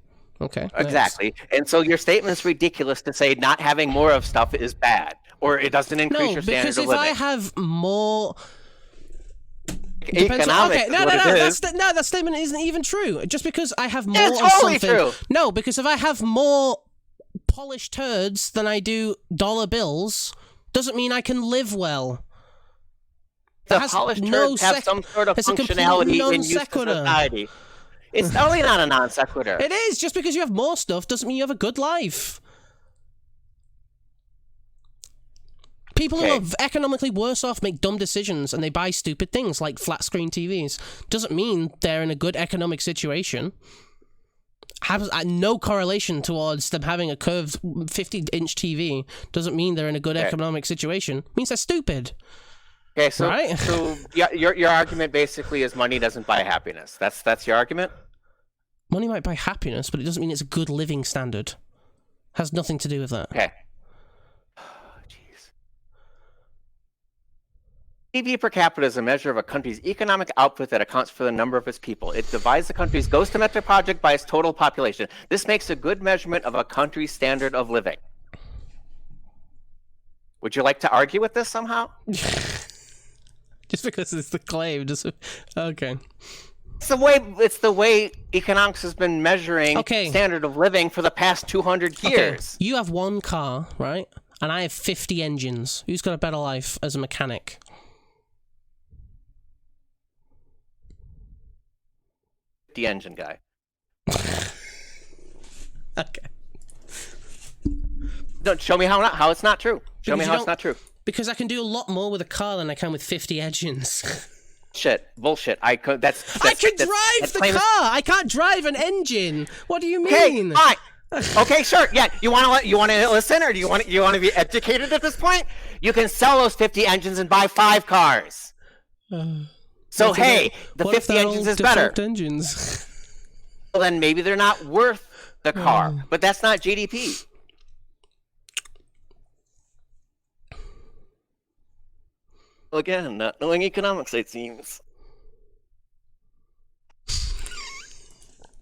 Okay. Exactly. And so your statement's ridiculous to say not having more of stuff is bad or it doesn't increase No, your standard because of if living. I have more. Economics is what it is. That statement isn't even true. Just because I have more It's of totally something. true. No, because if I have more polished turds than I do dollar bills, doesn't mean I can live well. The has polished no turds have some sort of it's a complete functionality non in use to sequitur. society. It's totally not a non sequitur. It is. Just because you have more stuff doesn't mean you have a good life. People who are economically worse off make dumb decisions and they buy stupid things like flat screen TVs. Doesn't mean they're in a good economic situation. Has no correlation towards them having a curved 50-inch TV. Doesn't mean they're in a good economic situation. It means they're stupid. Okay, so Right? so your argument basically is money doesn't buy happiness. That's your argument? Money might buy happiness, but it doesn't mean it's a good living standard. Has nothing to do with that. Okay. GDP per capita is a measure of a country's economic output that accounts for the number of its people. It divides the country's gross domestic product by its total population. This makes a good measurement of a country's standard of living. Would you like to argue with this somehow? Just because it's the claim, just okay. It's the way economics has been measuring standard of living for the past 200 years. Okay. You have one car, right? And I have 50 engines. Who's got a better life as a mechanic? The engine guy. Okay. No, show me how it's not true. Show me Because how it's not true. Because I can do a lot more with a car than I can with 50 engines. Bullshit. I can drive the car. I can't drive an engine. What do you mean? Okay, fine. Okay, sure. Yeah, you want to listen, or do you want to be educated at this point? You can sell those 50 engines and buy 5 cars. So hey, the 50 engines is better. Engines. Well, then maybe they're not worth the car, but that's not GDP. Again, not knowing economics, it seems.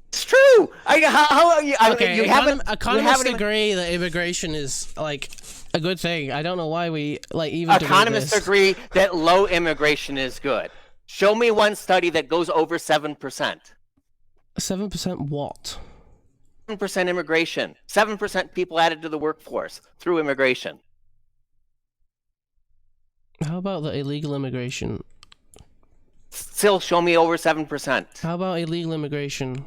It's true. Economists agree that immigration is like a good thing. I don't know why we even. Economists agree that low immigration is good. Show me one study that goes over 7%. 7% what? 7% immigration. 7% people added to the workforce through immigration. How about the illegal immigration? Still show me over 7%. How about illegal immigration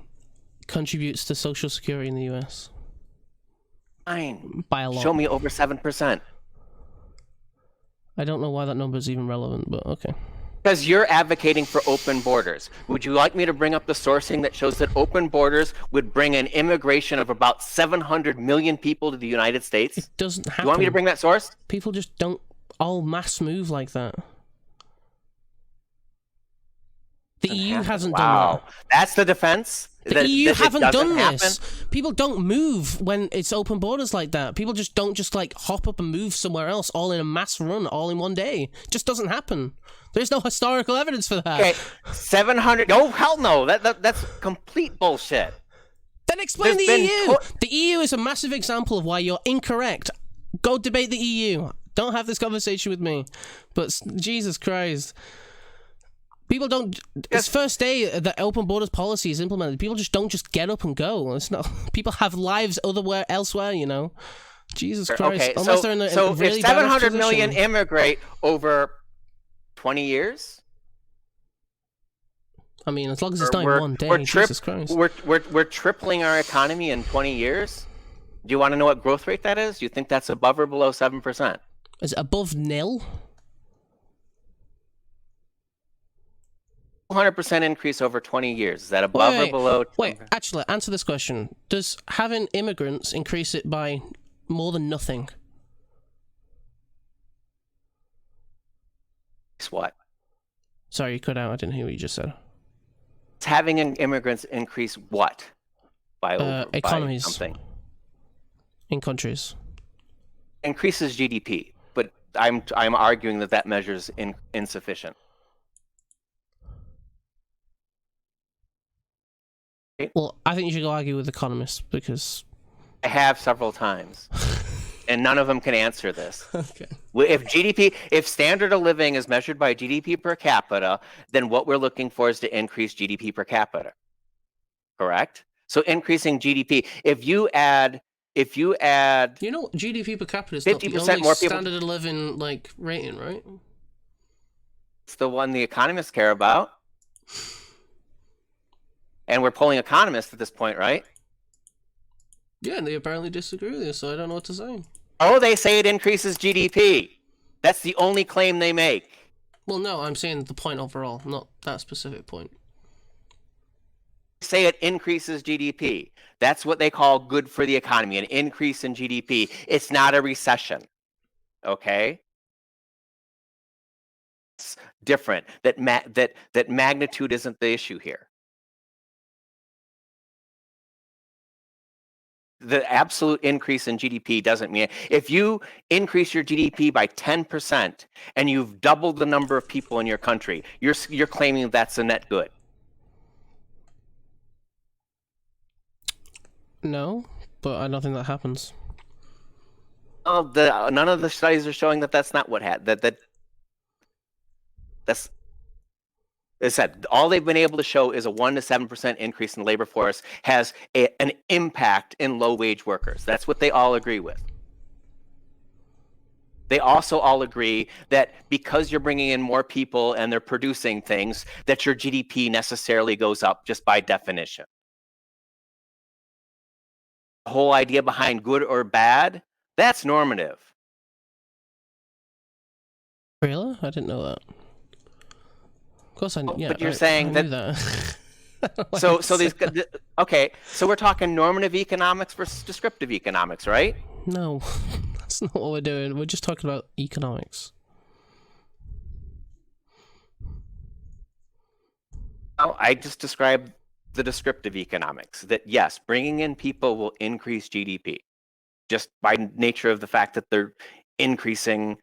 contributes to Social Security in the US? Fine. By a lot. Show me over 7%. I don't know why that number is even relevant, but okay. Because you're advocating for open borders. Would you like me to bring up the sourcing that shows that open borders would bring an immigration of about 700 million people to the United States? It doesn't happen. You want me to bring that source? People just don't all mass move like that. The EU hasn't done that. That's the defense? The EU haven't done this. People don't move when it's open borders like that. People just don't like hop up and move somewhere else all in a mass run all in one day. It just doesn't happen. There's no historical evidence for that. Okay, 700. No, hell no. That's complete bullshit. Then explain the EU. The EU is a massive example of why you're incorrect. Go debate the EU. Don't have this conversation with me. But Jesus Christ. People don't. It's first day that open borders policy is implemented. People just don't just get up and go. It's not. People have lives elsewhere. You know. Jesus Christ. Okay, unless they're in a really if 700 million immigrate over 20 years. I mean, as long as it's not in one day. Jesus Christ. We're tripling our economy in 20 years. Do you want to know what growth rate that is? Do you think that's above or below 7%? Is it above nil? 200% increase over 20 years. Is that above or below? Wait, actually, answer this question. Does having immigrants increase it by more than nothing? What? Sorry, you cut out. I didn't hear what you just said. It's having immigrants increase what? By economies. By something. In countries. Increases GDP, but I'm arguing that measure is insufficient. Well, I think you should go argue with economists because I have several times, and none of them can answer this. Okay. If standard of living is measured by GDP per capita, then what we're looking for is to increase GDP per capita. Correct? So increasing GDP, if you add, GDP per capita is 50% not the only more people, standard of living rating, right? It's the one the economists care about. And we're polling economists at this point, right? Yeah, and they apparently disagree with you, so I don't know what to say. Oh, they say it increases GDP. That's the only claim they make. Well, no, I'm saying the point overall, not that specific point. Say it increases GDP. That's what they call good for the economy, an increase in GDP. It's not a recession. Okay? It's different. That magnitude isn't the issue here. The absolute increase in GDP doesn't mean if you increase your GDP by 10% and you've doubled the number of people in your country, you're claiming that's a net good. No, but I don't think that happens. Oh, none of the studies are showing that that's not what happened. That's. As I said, all they've been able to show is a 1 to 7% increase in the labor force has an impact in low-wage workers. That's what they all agree with. They also all agree that because you're bringing in more people and they're producing things, that your GDP necessarily goes up just by definition. The whole idea behind good or bad, That's normative. Really? I didn't know that. Of course, yeah. But you're saying I knew that. that. So these okay. So we're talking normative economics versus descriptive economics, right? No, that's not what we're doing. We're just talking about economics. Oh, I just described the descriptive economics. That yes, bringing in people will increase GDP, just by nature of the fact that they're increasing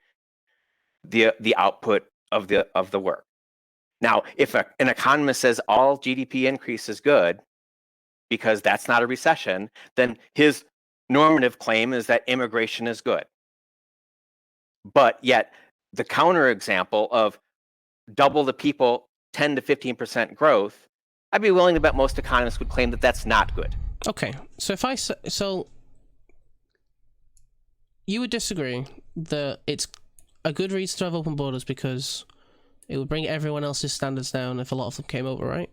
the output of the work. Now, if an economist says all GDP increase is good because that's not a recession, then his normative claim is that immigration is good. But yet, the counterexample of double the people, 10 to 15% growth, I'd be willing to bet most economists would claim that that's not good. Okay, so if I say, so you would disagree that it's a good reason to have open borders because it would bring everyone else's standards down if a lot of them came over, right?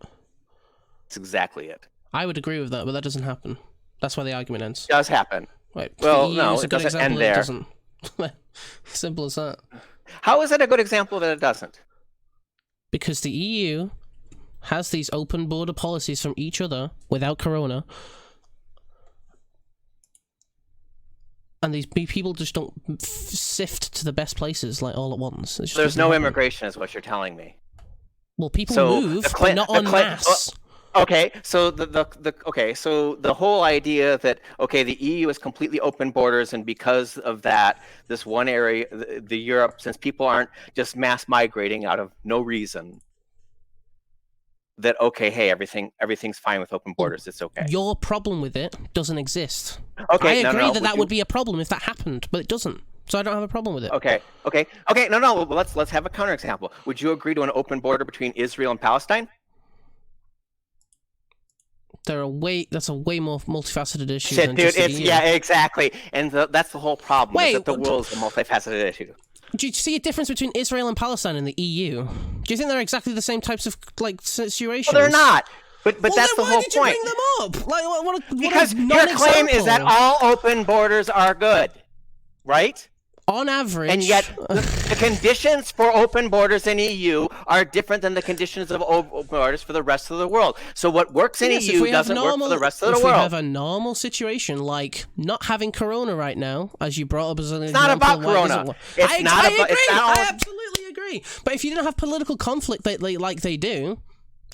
That's exactly it. I would agree with that, but that doesn't happen. That's why the argument ends. It does happen. Right. Well, the EU no, is a it good doesn't example end that it there. doesn't. Simple as that. How is it a good example that it doesn't? Because the EU has these open border policies from each other without corona, and these people just don't sift to the best places like all at once. There's no immigration, is what you're telling me. Well, people So move, but not en masse. Okay, so so the whole idea that the EU is completely open borders, and because of that, this one area, the Europe, since people aren't just mass migrating out of no reason, that hey, everything's fine with open borders. It's okay. Your problem with it doesn't exist. Okay, I agree that would be a problem if that happened, but it doesn't. So I don't have a problem with it. Okay. No. Well, let's have a counterexample. Would you agree to an open border between Israel and Palestine? That's a way more multifaceted issue Shit, than dude, just the EU. yeah, exactly. And that's the whole problem. Wait, is that the world's a multifaceted issue. Do you see a difference between Israel and Palestine and the EU? Do you think they're exactly the same types of situations? Well, they're not. But well, that's the whole point. Why did you bring them up? Like, what because your claim is that all open borders are good, right? On average. And yet, the conditions for open borders in EU are different than the conditions of open borders for the rest of the world. So what works in EU doesn't work for the rest of the world. If we have a normal situation, like not having corona right now, as you brought up as an example. It's not about corona. I absolutely agree. But if you didn't have political conflict like they do,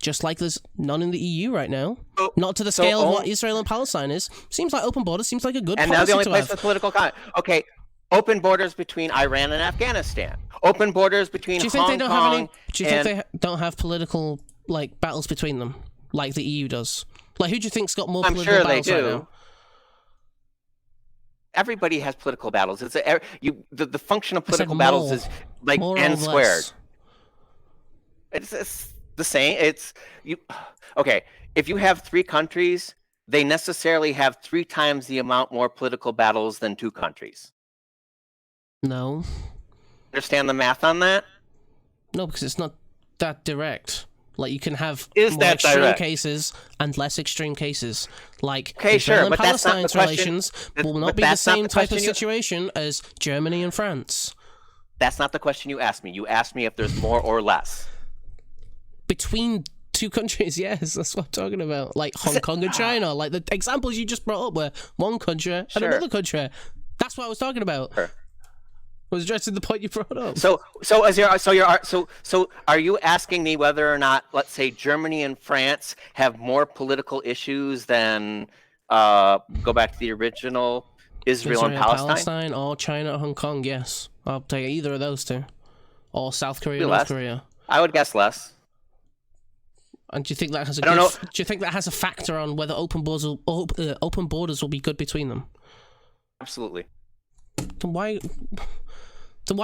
just like there's none in the EU right now, not to the scale of what Israel and Palestine is, seems like open borders seems like a good policy to have. And now the only place with political conflict. Okay. Open borders between Iran and Afghanistan. Open borders between Hong Kong. Do you think they don't have political battles between them like the EU does? Like, who do you think's got more political battles right now? I'm sure they do. Everybody has political battles. It's the function of political battles is like n squared. It's the same. Okay. If you have 3 countries, they necessarily have 3 times the amount more political battles than 2 countries. No. Understand the math on that? No, because it's not that direct. Like, you can have more extreme cases and less extreme cases. Like, Israel and Palestine's relations will not be the same type of situation as Germany and France. That's not the question you asked me. You asked me if there's more or less. Between 2 countries, yes, that's what I'm talking about. Like Hong Kong and China. Like the examples you just brought up were one country and another country. That's what I was talking about. Sure. I was addressing the point you brought up. So are you asking me whether or not, let's say, Germany and France have more political issues than go back to the original Israel and Palestine? Or China or Hong Kong? Yes, I'll take either of those 2, or South Korea, North Korea. I would guess less. And do you think that has do you think that has a factor on whether open borders will be good between them? Absolutely. Then why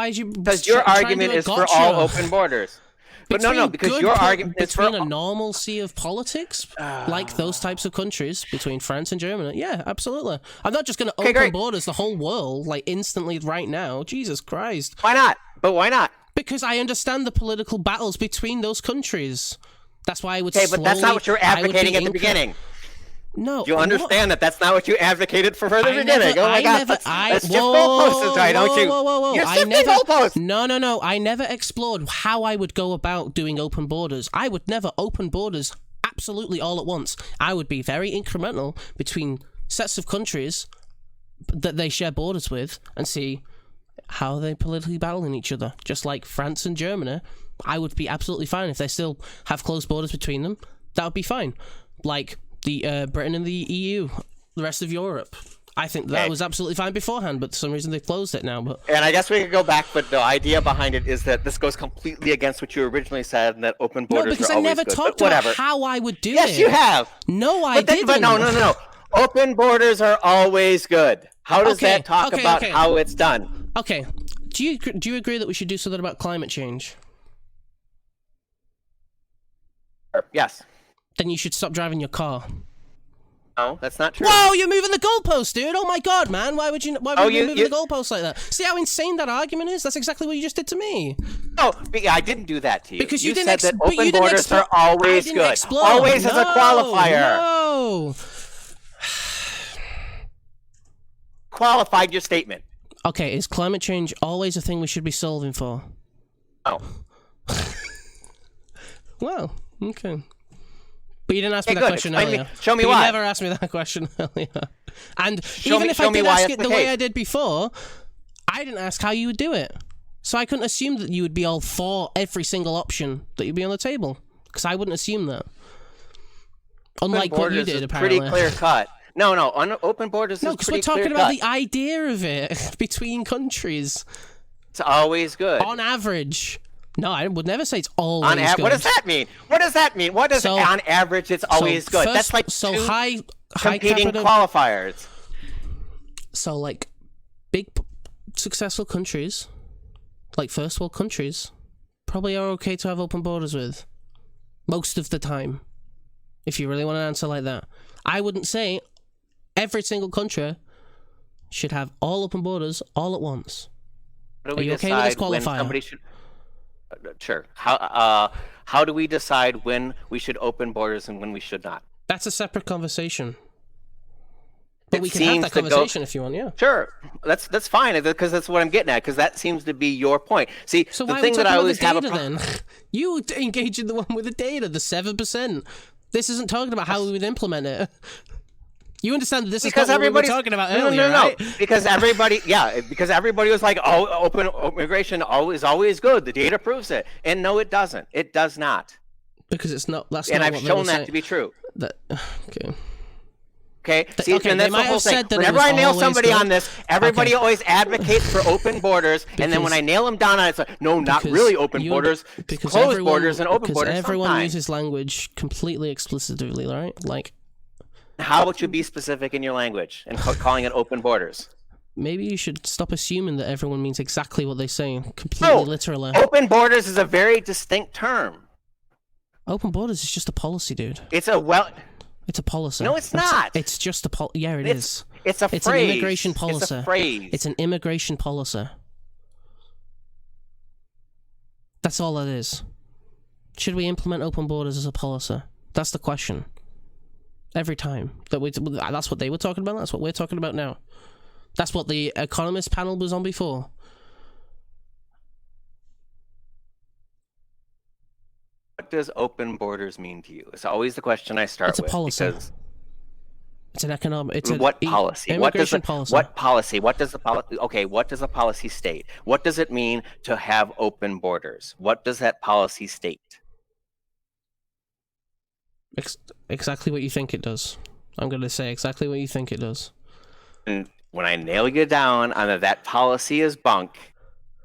did you? Because your argument is for all open borders. But because your argument is for between a normalcy of politics, like those types of countries between France and Germany. Yeah, absolutely. I'm not just going to open borders the whole world instantly right now. Jesus Christ. Why not? But why not? Because I understand the political battles between those countries. That's why I would. Okay, but that's not what you're advocating at the beginning. No. You understand that that's not what you advocated for the beginning. Never, oh my God, let's shift goalposts, don't you? Whoa. You're shifting goalposts. No. I never explored how I would go about doing open borders. I would never open borders absolutely all at once. I would be very incremental between sets of countries that they share borders with and see how they politically battling each other. Just like France and Germany, I would be absolutely fine if they still have close borders between them. That would be fine. Like the Britain and the EU, the rest of Europe. I think that was absolutely fine beforehand, but for some reason they closed it now. But and I guess we could go back, but the idea behind it is that this goes completely against what you originally said, and that open borders no, because are I always never good. talked But about how I would do it. Yes, you have. No, I didn't. But no. Open borders are always good. How does that talk about how it's done? Okay. Do you agree that we should do something about climate change? Yes. Then you should stop driving your car. No, that's not true. Whoa, you're moving the goalpost, dude! Oh my god, man! Why would you be moving the goalpost like that? See how insane that argument is? That's exactly what you just did to me. No, I didn't do that to you. Because you said that open borders are always good. Always as a qualifier. No. Qualified your statement. Okay, is climate change always a thing we should be solving for? Oh. Well, okay. But you didn't ask me that question earlier. Show me why. You never asked me that question earlier. And even if I did ask it the way I did before, I didn't ask how you would do it. So I couldn't assume that you would be all for every single option that you'd be on the table. Because I wouldn't assume that. Unlike what you did, apparently. Pretty clear cut. No, open borders is pretty clear cut. No, because we're talking about the idea of it between countries. It's always good. On average. No, I would never say it's always good. What does that mean? What does that mean? What does on average it's always good? That's like high competing qualifiers. So like big successful countries, like first world countries, probably are okay to have open borders with. Most of the time. If you really want an answer like that. I wouldn't say every single country should have all open borders all at once. Are you okay with this qualifier? Sure. How do we decide when we should open borders and when we should not? That's a separate conversation. But we can have that conversation if you want, yeah. Sure. That's fine, because that's what I'm getting at, because that seems to be your point. See, so the thing that I always have then? You engage in the one with the data, the 7%. This isn't talking about how we would implement it. You understand that this is what we were talking about earlier, right? Because everybody, because everybody was like, "Oh, open immigration is always good. The data proves it." And no, it doesn't. It does not. Because it's not. That's and not I've what shown that to be true. Okay. Okay. See, and that's the whole thing. Whenever I nail somebody on this, everybody always advocates for open borders, and then when I nail them down on it, it's like, no, not really open borders. Closed borders and open borders. Because everyone uses language completely explicitly, right? Like. How would you be specific in your language and calling it open borders? Maybe you should stop assuming that everyone means exactly what they say, completely literally. Open borders is a very distinct term. Open borders is just a policy, dude. It's a policy. No, it's not. It's just a yeah, it is. It's a phrase. It's an immigration policy. It's a phrase. It's an immigration policy. That's all it is. Should we implement open borders as a policy? That's the question. Every time that's what they were talking about. That's what we're talking about now. That's what the Economist panel was on before. What does open borders mean to you? It's always the question I start with. It's a policy. Because it's an economic. It's what policy? Immigration policy. What policy? What does the policy? Okay, what does the policy state? What does it mean to have open borders? What does that policy state? Exactly what you think it does. I'm going to say exactly what you think it does. And when I nail you down on that policy is bunk,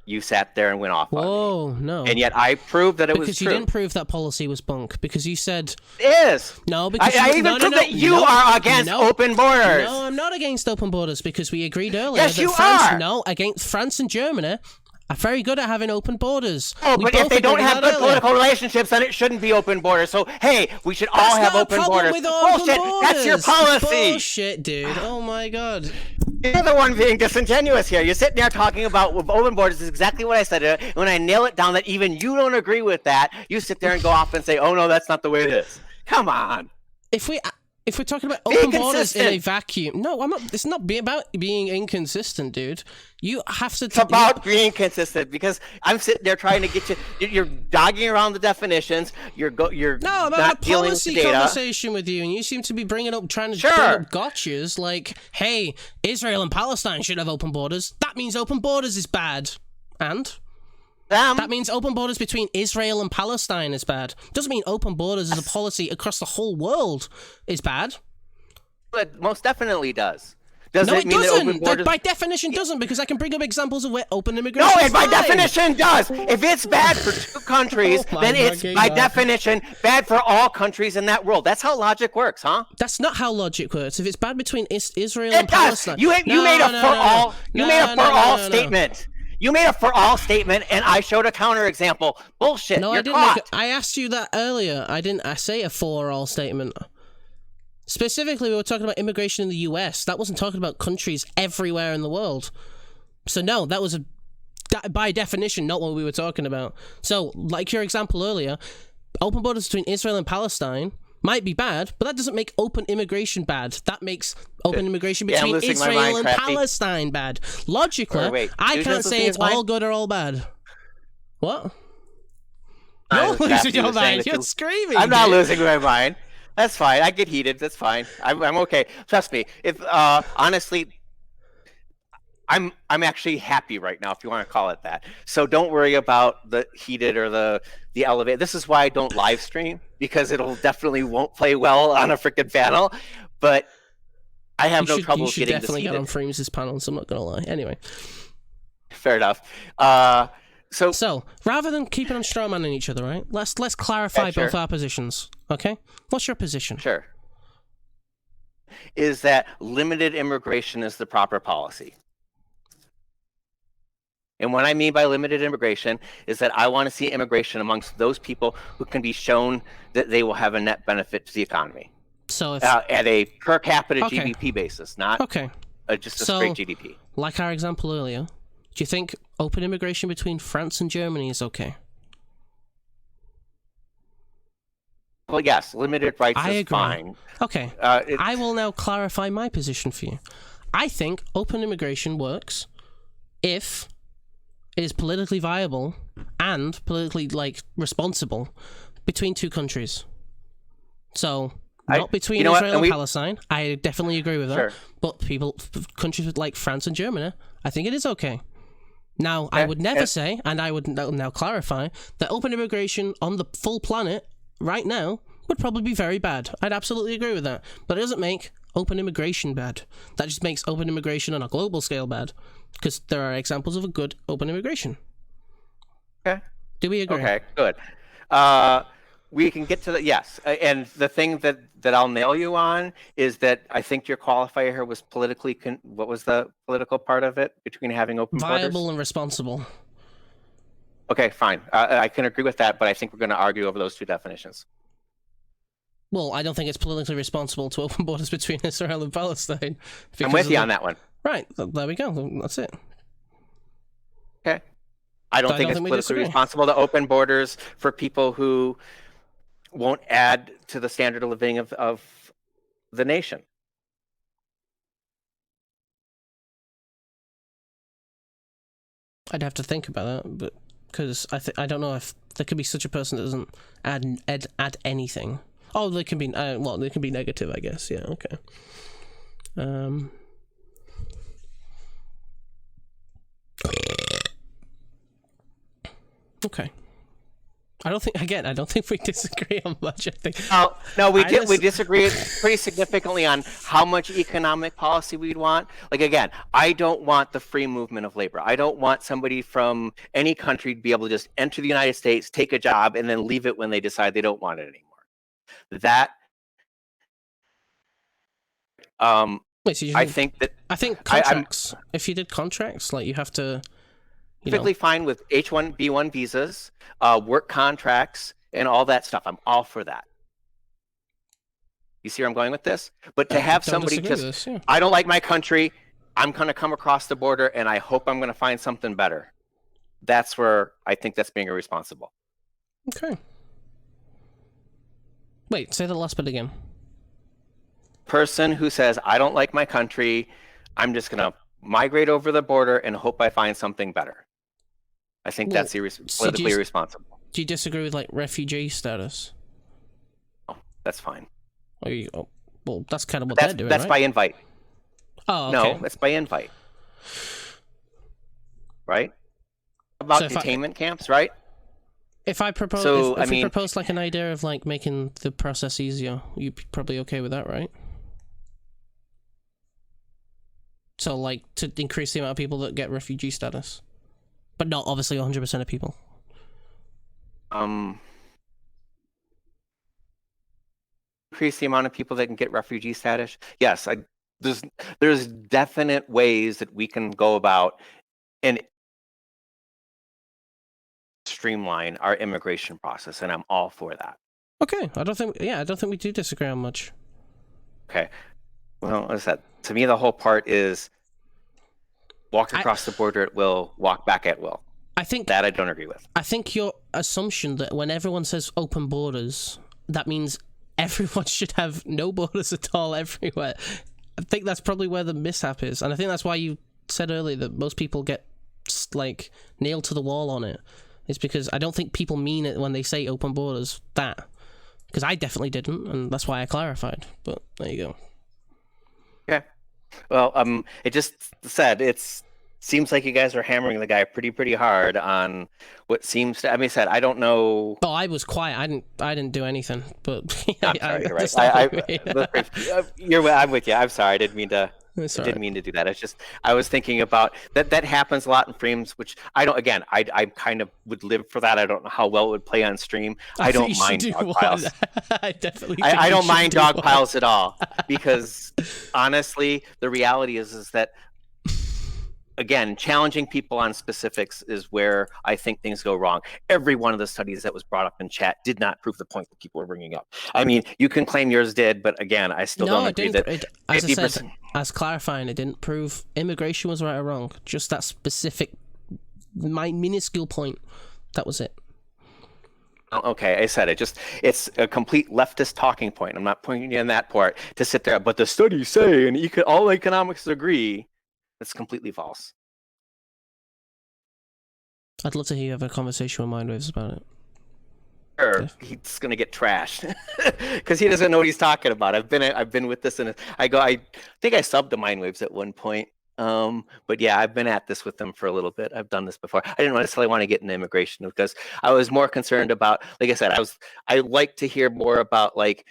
you sat there and went off on me. Whoa, no. And yet I proved that it was true. Because you didn't prove that policy was bunk. Because you said... It is. No, because... I even proved that you are against open borders. No, I'm not against open borders because we agreed earlier yes, that you France... are. No, against France and Germany... are very good at having open borders. Oh, but if they don't have good political relationships, then it shouldn't be open borders. So, hey, we should all have open borders. Bullshit! That's your policy! Bullshit, dude. Oh my god. You're the one being disingenuous here. You're sitting there talking about open borders is exactly what I said. When I nail it down that even you don't agree with that, you sit there and go off and say, oh no, that's not the way it is. Come on. If we... If we're talking about Be open borders in a consistent. vacuum, no, I'm not. It's not about being inconsistent, dude. You have to. It's about being consistent, because I'm sitting there trying to get you. You're dogging around the definitions. You're No, I'm not having a dealing with the policy data. conversation with you, and you seem to be trying to bring Sure. up gotchas like, hey, Israel and Palestine should have open borders. That means open borders is bad. And? That means open borders between Israel and Palestine is bad. Doesn't mean open borders as a policy across the whole world is bad. But most definitely does. Does No, it it mean that open doesn't. borders? By definition, doesn't, because I can bring up examples of where open immigration No, is it by fine. definition does. If it's bad for two countries, Oh my then it's fucking by God. definition bad for all countries in that world. That's how logic works, huh? That's not how logic works. If it's bad between Israel It and does. Palestine, You made a for all. You made a for all statement. You made a for all statement, and I showed a counterexample. Bullshit. No, You're I didn't. caught. I asked you that earlier. I didn't. I say a for all statement. Specifically, we were talking about immigration in the US. That wasn't talking about countries everywhere in the world. So no, that was by definition not what we were talking about. So, like your example earlier, open borders between Israel and Palestine might be bad, but that doesn't make open immigration bad. That makes open immigration Yeah, I'm between losing my Israel mind, and Crafty. Palestine bad. Logically, Wait, I you're can't just say losing it's his mind? all good or all bad. What? I You're was losing Crafty your was saying mind. that You're you- screaming. I'm not dude. losing my mind. That's fine. I get heated. That's fine. I'm okay. Trust me. If honestly, I'm actually happy right now, if you want to call it that. So don't worry about the heated or the elevate. This is why I don't live stream, because it'll definitely won't play well on a freaking panel. But I have no trouble You should getting this definitely get on heated. Freems' panel, so I'm not gonna lie. Anyway, Fair enough. so rather than keeping on straw manning each other, right? Let's clarify Yeah, sure. both our positions. Okay, what's your position? Sure. Is that limited immigration is the proper policy? And what I mean by limited immigration is that I want to see immigration amongst those people who can be shown that they will have a net benefit to the economy So if at a per capita Okay. GDP basis, not okay, just a So- straight GDP. like our example earlier, do you think open immigration between France and Germany is okay? Well, yes, limited rights I is agree. fine. Okay, It- I will now clarify my position for you. I think open immigration works if it is politically viable and politically responsible between two countries. So not between you know what, Israel and and we- Palestine. I definitely agree with that. Sure. But countries like France and Germany, I think it is okay. Now, I Okay, would never and- say, and I would now clarify, that open immigration on the full planet right now would probably be very bad. I'd absolutely agree with that. But it doesn't make open immigration bad. That just makes open immigration on a global scale bad. Because there are examples of a good open immigration. Okay. Do we agree? Okay, good. We can get to the yes, and the thing that I'll nail you on is that I think your qualifier here was politically. What was the political part of it between having open Viable borders? and responsible. Okay, fine. I can agree with that, but I think we're going to argue over those two definitions. Well, I don't think it's politically responsible to open borders between Israel and Palestine. I'm with you on that one. Right, there we go. That's it. Okay. I don't think it's we politically disagree. responsible to open borders for people who won't add to the standard of living of the nation. I'd have to think about that, but because I don't know if there could be such a person that doesn't add anything. Oh, they can be well, they can be negative, I guess. Yeah, okay. Okay. I don't think we disagree on much. I think. No, we I did. We just- disagree pretty significantly on how much economic policy we'd want. Like again, I don't want the free movement of labor. I don't want somebody from any country to be able to just enter the United States, take a job, and then leave it when they decide they don't want it anymore. That Wait, so you I think that I think I'm- contracts. If you did contracts, like you have to. perfectly fine with H-1B1 visas, work contracts, and all that stuff. I'm all for that. You see where I'm going with this? But to have don't somebody disagree with just, this, yeah. I don't like my country, I'm going to come across the border and I hope I'm going to find something better. That's where I think that's being irresponsible. Okay. Wait, say the last bit again. person who says, I don't like my country, I'm just going to migrate over the border and hope I find something better. I think Well, that's politically irresponsible. Do you disagree with like refugee status? Oh, that's fine. Well, that's kind of what That's they're doing, that's right? by invite. Oh, okay. No, that's by invite. Right? About So if detainment camps, right? If I propose, So, if we propose like an idea of like making the process easier, you'd be probably okay with that, right? So like to increase the amount of people that get refugee status, but not obviously 100% of people. Increase the amount of people that can get refugee status. Yes, there's definite ways that we can go about and streamline our immigration process, and I'm all for that. Okay, I don't think we do disagree on much. Okay, well, as I said, to me the whole part is walk across the border at will, walk back at will. I think that I don't agree with. I think your assumption that when everyone says open borders, that means everyone should have no borders at all everywhere. I think that's probably where the mishap is, and I think that's why you said earlier that most people get like nailed to the wall on it. It's because I don't think people mean it when they say open borders. That because I definitely didn't, and that's why I clarified. But there you go. Okay. Well, it just said seems like you guys are hammering the guy pretty hard on what seems to. I mean, said I don't know. Oh, I was quiet. I didn't do anything. But I'm sorry, you're right. I'm with you. I'm sorry. I didn't mean to. Didn't mean to do that. It's just I was thinking about that. That happens a lot in frames, which I don't. Again, I kind of would live for that. I don't know how well it would play on stream. I don't mind dog piles. I definitely. I don't mind dog piles at all because honestly, the reality is that. Again, challenging people on specifics is where I think things go wrong. Every one of the studies that was brought up in chat did not prove the point that people were bringing up. I mean, you can claim yours did, but again, I still don't agree that. As I said, as clarifying, it didn't prove immigration was right or wrong. Just that specific, minuscule point. That was it. Okay, I said it. It's a complete leftist talking point. I'm not pointing you in that part to sit there, but the studies say, and all economics agree. That's completely false. I'd love to hear you have a conversation with Mindwaves about it. Sure, he's gonna get trashed because he doesn't know what he's talking about. I've been with this, and I think I subbed to Mindwaves at one point. But yeah, I've been at this with them for a little bit. I've done this before. I didn't necessarily want to get into immigration because I was more concerned about, like I said, I like to hear more about like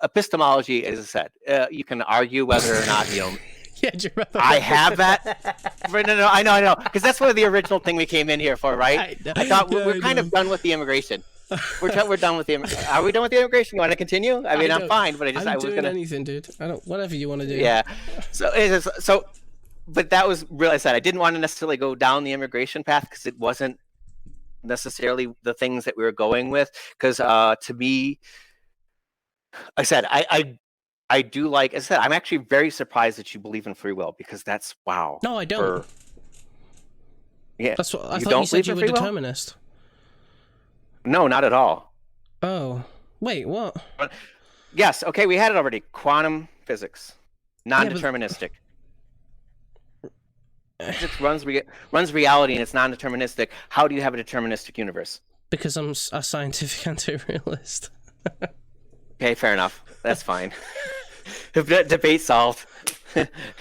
epistemology. As I said, you can argue whether or not Yeah, do you remember? I have that. No, I know, because that's one of the original thing we came in here for, right? I thought we're kind of done with the immigration. We're done with the. Are we done with the immigration? You want to continue? I mean, I'm fine, but I was gonna anything, dude. I don't. Whatever you want to do. Yeah. So, but that was really. I said I didn't want to necessarily go down the immigration path because it wasn't necessarily the things that we were going with. Because to me, I said I do like. I said I'm actually very surprised that you believe in free will because that's wow. No, I don't. Yeah, that's what I thought you said you were a determinist. No, not at all. Oh, wait, what? Yes, okay, we had it already. Quantum physics, non-deterministic. Physics runs reality and it's non-deterministic. How do you have a deterministic universe? Because I'm a scientific anti-realist. Okay, fair enough. That's fine. Debate solved.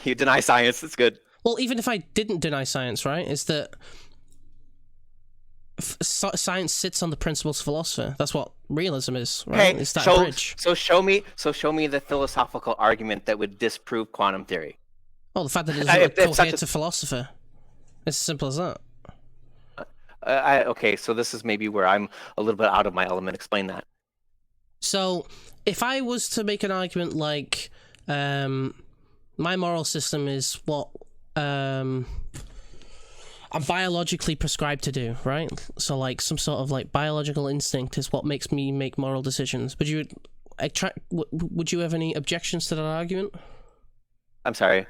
You deny science. That's good. Well, even if I didn't deny science, right, is that science sits on the principles of philosophy. That's what realism is, right? Okay, it's that bridge. So show me the philosophical argument that would disprove quantum theory. Oh, the fact that it doesn't cohere to philosophy. It's as simple as that. Okay, so this is maybe where I'm a little bit out of my element. Explain that. So, if I was to make an argument like, my moral system is what I'm biologically prescribed to do, right? So, like, some sort of like biological instinct is what makes me make moral decisions. Would you have any objections to that argument? I'm sorry.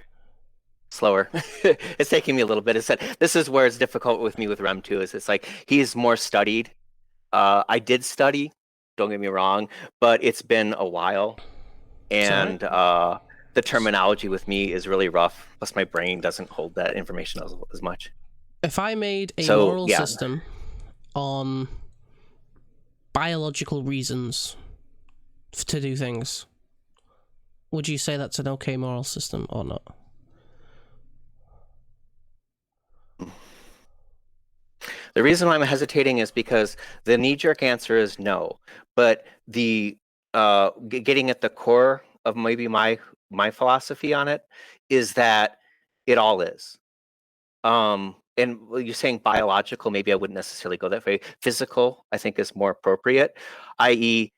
Slower. It's taking me a little bit. This is where it's difficult with me with Rem 2. It's like he's more studied. I did study. Don't get me wrong, but it's been a while. and the terminology with me is really rough. Plus, my brain doesn't hold that information as much. If I made a So, moral yeah. system on biological reasons to do things, would you say that's an okay moral system or not? The reason why I'm hesitating is because the knee-jerk answer is no. But the getting at the core of maybe my philosophy on it is that it all is. And you're saying biological, maybe I wouldn't necessarily go that way. Physical, I think, is more appropriate, i.e.,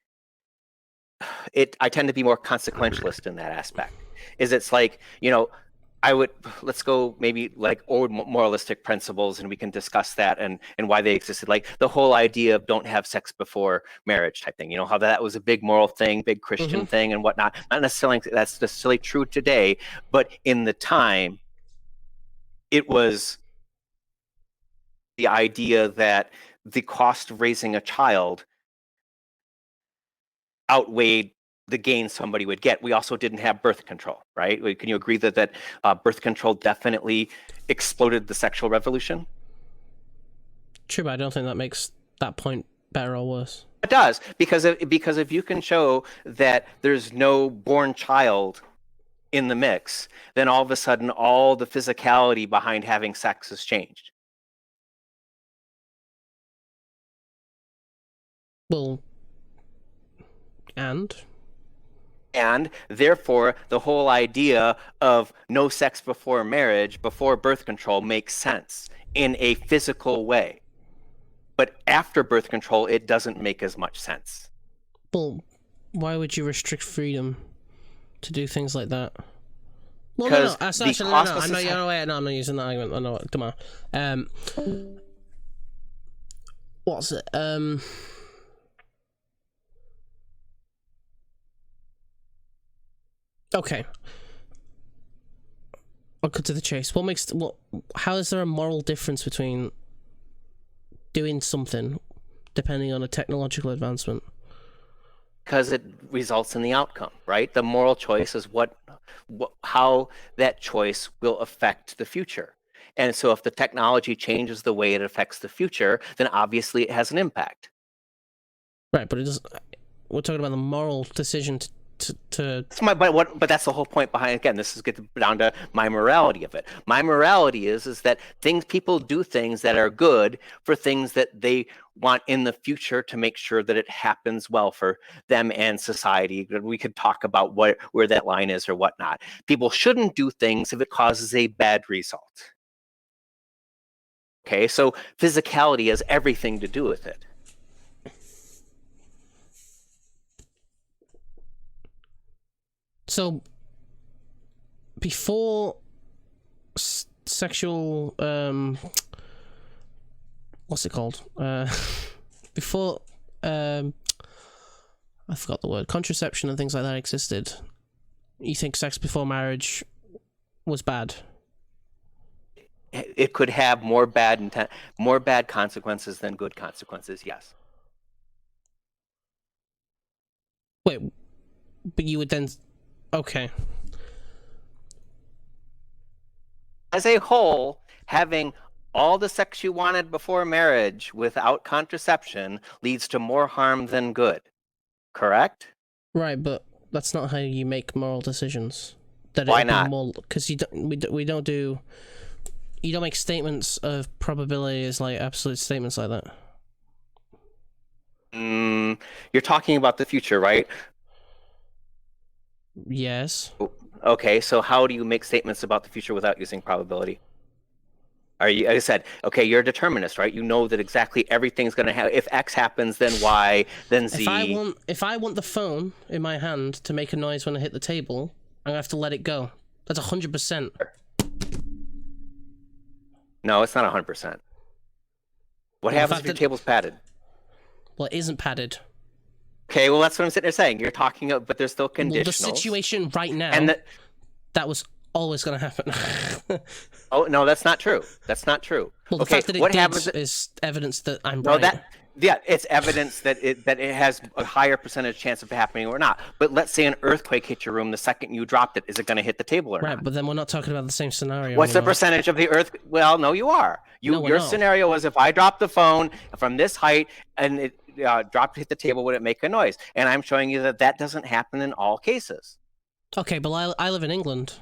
I tend to be more consequentialist in that aspect. It's like, let's go maybe like old moralistic principles, and we can discuss that and why they existed. Like the whole idea of don't have sex before marriage type thing. How that was a big moral thing, big Christian thing and whatnot. Not necessarily that's necessarily true today, but in the time, it was the idea that the cost of raising a child outweighed the gain somebody would get. We also didn't have birth control, right? Can you agree that birth control definitely exploded the sexual revolution? True, but I don't think that makes that point better or worse. It does, because if you can show that there's no born child in the mix, then all of a sudden all the physicality behind having sex has changed. Well, and therefore the whole idea of no sex before marriage, before birth control, makes sense in a physical way. But after birth control, it doesn't make as much sense. Well, why would you restrict freedom to do things like that? Well, Because no. I'm not using that argument. I know. Come on. What's it? Okay. I'll cut to the chase. How is there a moral difference between doing something depending on a technological advancement? Because it results in the outcome, right? The moral choice is how that choice will affect the future. And so if the technology changes the way it affects the future, then obviously it has an impact. Right, but it doesn't. We're talking about the moral decision to But that's the whole point behind. Again, this is get down to my morality of it. My morality is that people do things that are good for things that they want in the future to make sure that it happens well for them and society. We could talk about where that line is or whatnot. People shouldn't do things if it causes a bad result. Okay, so physicality has everything to do with it. So, before sexual, what's it called? Before, I forgot the word, contraception and things like that existed, you think sex before marriage was bad? It could have more bad consequences than good consequences, yes. Wait, but you would then... Okay. As a whole, having all the sex you wanted before marriage without contraception leads to more harm than good. Correct? Right, but that's not how you make moral decisions. Why not? Because you don't make statements of probabilities like absolute statements like that. You're talking about the future, right? Yes. Okay, so how do you make statements about the future without using probability? I said, okay, you're a determinist, right? You know that exactly everything's going to happen. If X happens, then Y, then Z. If I want the phone in my hand to make a noise when I hit the table, I'm going to have to let it go. That's 100%. No, it's not 100%. What happens if your table's padded? Well, it isn't padded. Okay, well, that's what I'm sitting there saying. You're talking about, but there's still conditionals. Well, the situation right now, that was always going to happen. Oh no, that's not true. That's not true. Well, the Okay, fact that it what did happens? is evidence that I'm No, right. it's evidence that it has a higher percentage chance of happening or not. But let's say an earthquake hit your room the second you dropped it. Is it going to hit the table or Right, not? but then we're not talking about the same scenario. What's the anymore. percentage of the earth? Well, no, you are. No, we're Your not. scenario was if I dropped the phone from this height and it hit the table, would it make a noise? And I'm showing you that that doesn't happen in all cases. Okay, but I live in England,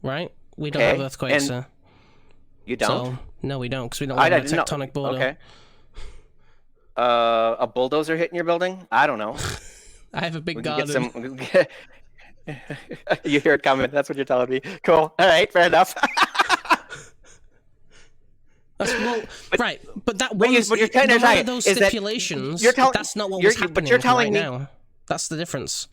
right? We don't Okay, have earthquakes. and you don't? So, no, we don't, because we don't live on a didn't know. tectonic border. Okay. A bulldozer hitting your building? I don't know. I have a big We can garden. get some. You hear it coming. That's what you're telling me. Cool. All right. Fair enough. Right, but that but was you're kind of one right, of those is that stipulations. That's not what you're- was happening but you're telling right me- now. That's the difference.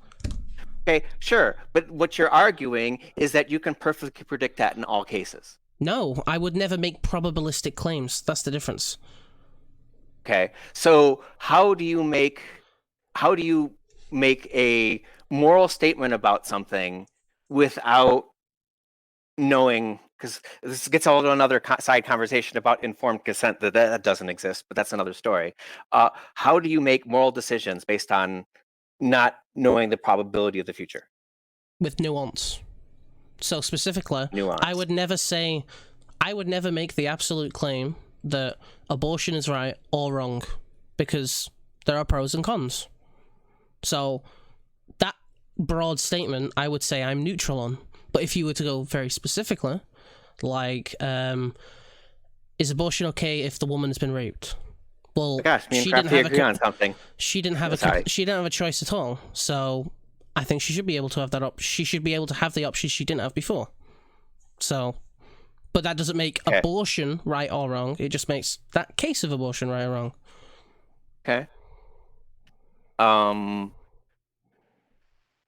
Okay, sure. But what you're arguing is that you can perfectly predict that in all cases. No, I would never make probabilistic claims. That's the difference. Okay. So how do you make a moral statement about something without knowing? Because this gets all to another side conversation about informed consent that doesn't exist, but that's another story. How do you make moral decisions based on not knowing the probability of the future? With nuance. So specifically, Nuance. I would never make the absolute claim that abortion is right or wrong, because there are pros and cons. So that broad statement, I would say I'm neutral on. But if you were to go very specifically, like, is abortion okay if the woman has been raped? Well, Gosh, me and she Crafty didn't have agree on something. she didn't have she didn't have a choice at all. So I think she should be able to have that she should be able to have the options she didn't have before. So, but that doesn't make abortion right or wrong. It just makes that case of abortion right or wrong. Okay.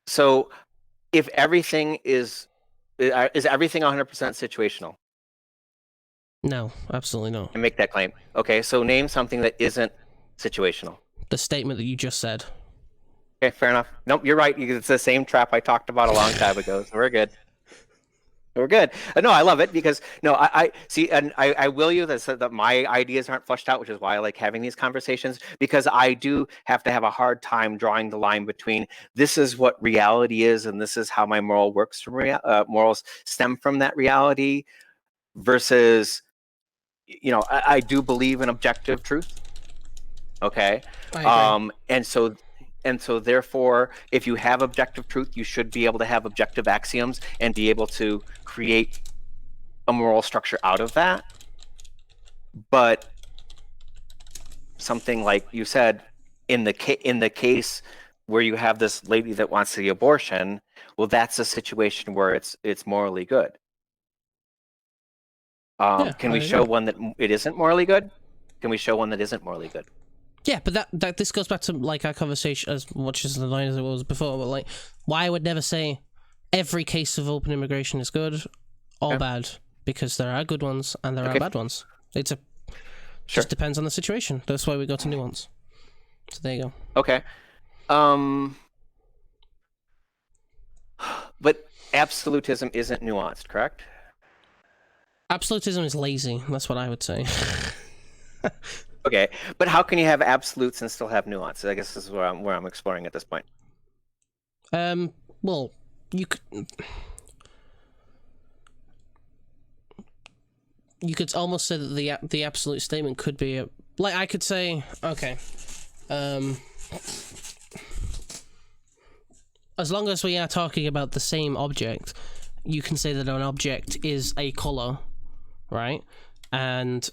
So if everything is everything 100% situational? No, absolutely not. And make that claim. Okay, so name something that isn't situational. The statement that you just said. Okay, fair enough. Nope, you're right. It's the same trap I talked about a long time ago. So we're good. We're good. No, I love it because I see, and I will you that my ideas aren't fleshed out, which is why I like having these conversations, because I do have to have a hard time drawing the line between this is what reality is and this is how my moral works from morals stem from that reality versus, I do believe in objective truth. Okay. And so therefore, if you have objective truth, you should be able to have objective axioms and be able to create a moral structure out of that. But something like you said, in the case where you have this lady that wants the abortion, well, that's a situation where it's morally good. Can we show one that it isn't morally good? Can we show one that isn't morally good? Yeah, but that this goes back to like our conversation, as much as annoying as it was before, but like why I would never say every case of open immigration is good or bad, because there are good ones and there are bad ones. Just depends on the situation. That's why we go to nuance. So there you go. Okay. But absolutism isn't nuanced, correct? Absolutism is lazy. That's what I would say. Okay, but how can you have absolutes and still have nuance? I guess this is where I'm exploring at this point. Well, you could almost say that the absolute statement could be like I could say, okay, as long as we are talking about the same object, you can say that an object is a color, right? And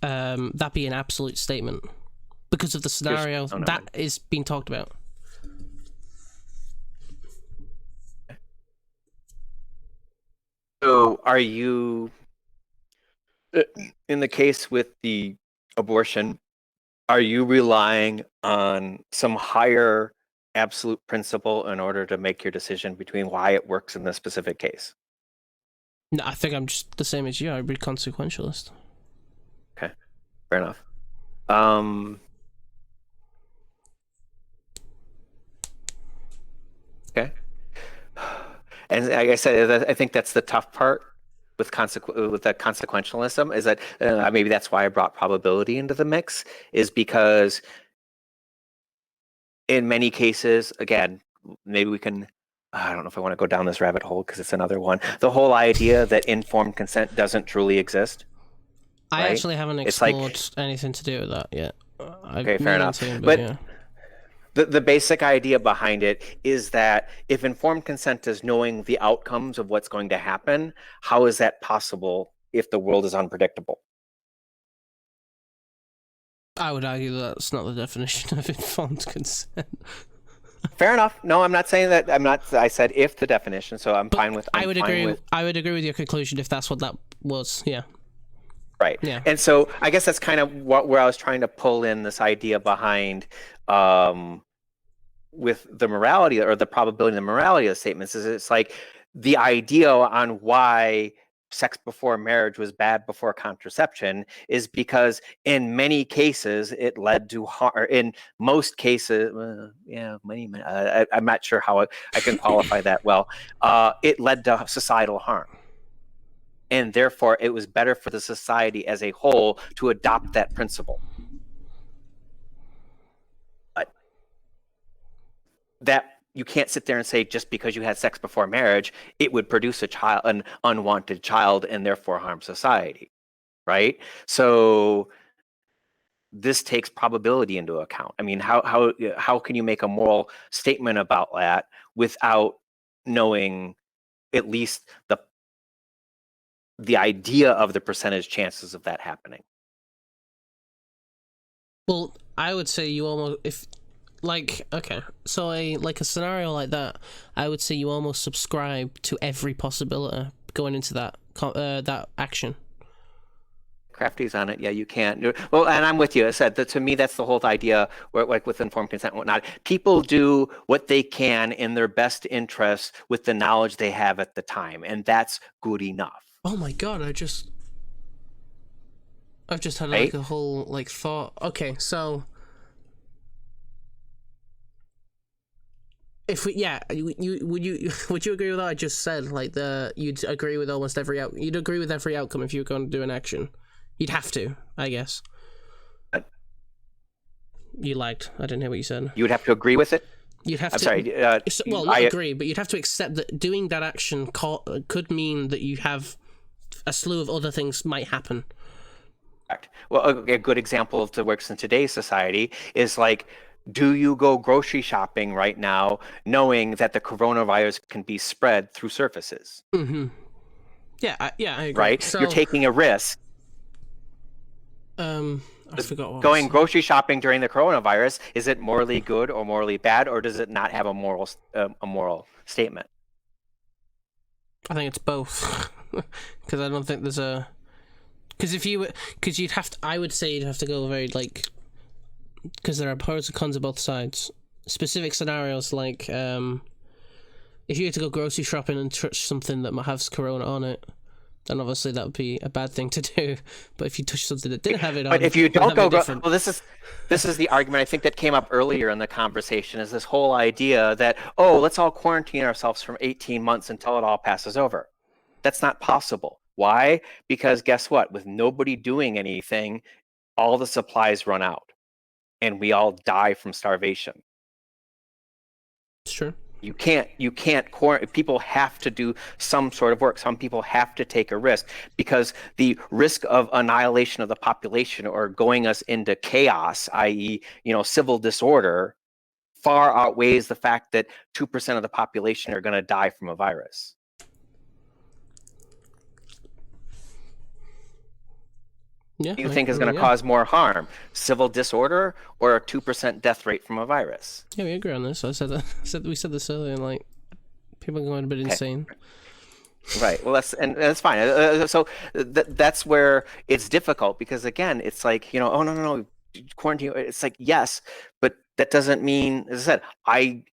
that be an absolute statement because of the scenario that is being talked about. So are you, in the case with the abortion, are you relying on some higher absolute principle in order to make your decision between why it works in this specific case? No, I think I'm just the same as you. I'd be consequentialist. Okay, fair enough. Okay. And like I said, I think that's the tough part with the consequentialism is that maybe that's why I brought probability into the mix, is because in many cases, again, maybe we can. I don't know if I want to go down this rabbit hole because it's another one. The whole idea that informed consent doesn't truly exist. I right? actually haven't It's like- explored anything to do with that yet. Okay, fair enough. To, But yeah. the basic idea behind it is that if informed consent is knowing the outcomes of what's going to happen, how is that possible if the world is unpredictable? I would argue that that's not the definition of informed consent. Fair enough. No, I'm not saying that. I said if the definition, so I'm fine with. I would agree with your conclusion if that's what that was. Yeah. Right. Yeah. And so I guess that's kind of where I was trying to pull in this idea behind with the morality or the probability and the morality of the statements is it's like the idea on why sex before marriage was bad before contraception is because in many cases it led to harm. Or in most cases, many. I'm not sure how I can qualify that well. It led to societal harm. And therefore, it was better for the society as a whole to adopt that principle. But that you can't sit there and say just because you had sex before marriage, it would produce an unwanted child, and therefore harm society, right? So this takes probability into account. I mean, how can you make a moral statement about that without knowing at least the idea of the percentage chances of that happening? Well, I would say you almost so a scenario like that, I would say you almost subscribe to every possibility going into that action. Crafty's on it. Yeah, you can't. Well, and I'm with you. I said that to me, that's the whole idea where, like with informed consent and whatnot, people do what they can in their best interest with the knowledge they have at the time. And that's good enough. Oh my God. I've just had Right? like a whole like thought. Okay. So if we, would you agree with what I just said? Like you'd agree with almost you'd agree with every outcome if you were going to do an action. You'd have to, I guess. You lied. I didn't hear what you said. You would have to agree with it? You'd have I'm to. sorry. Well, not agree, but you'd have to accept that doing that action could mean that you have a slew of other things might happen. Correct. Well, a good example that works in today's society is like, do you go grocery shopping right now knowing that the coronavirus can be spread through surfaces? Mm-hmm. Yeah, I agree. Right? So, you're taking a risk. I forgot what Going grocery shopping during the coronavirus, is it morally good or morally bad, or does it not have a moral statement? I think it's both, because I don't think there's a. Because you'd have to. I would say you'd have to go very because there are pros and cons of both sides. Specific scenarios like if you had to go grocery shopping and touch something that might have corona on it, then obviously that would be a bad thing to do. But if you touch something that didn't have it on, but if you don't go, well, this is the argument I think that came up earlier in the conversation, is this whole idea that, oh, let's all quarantine ourselves for 18 months until it all passes over. That's not possible. Why? Because guess what? With nobody doing anything, all the supplies run out, and we all die from starvation. Sure. You can't quarantine. People have to do some sort of work. Some people have to take a risk, because the risk of annihilation of the population or going us into chaos, i.e., civil disorder, far outweighs the fact that 2% of the population are going to die from a virus. Yeah. Do you think is going to cause more harm, civil disorder or a 2% death rate from a virus? Yeah, we agree on this. I said that. We said this earlier. Like, people are going a bit insane. Right. Well, that's fine. So that's where it's difficult, because again, it's like, oh no, quarantine. It's like, yes, but that doesn't mean, as I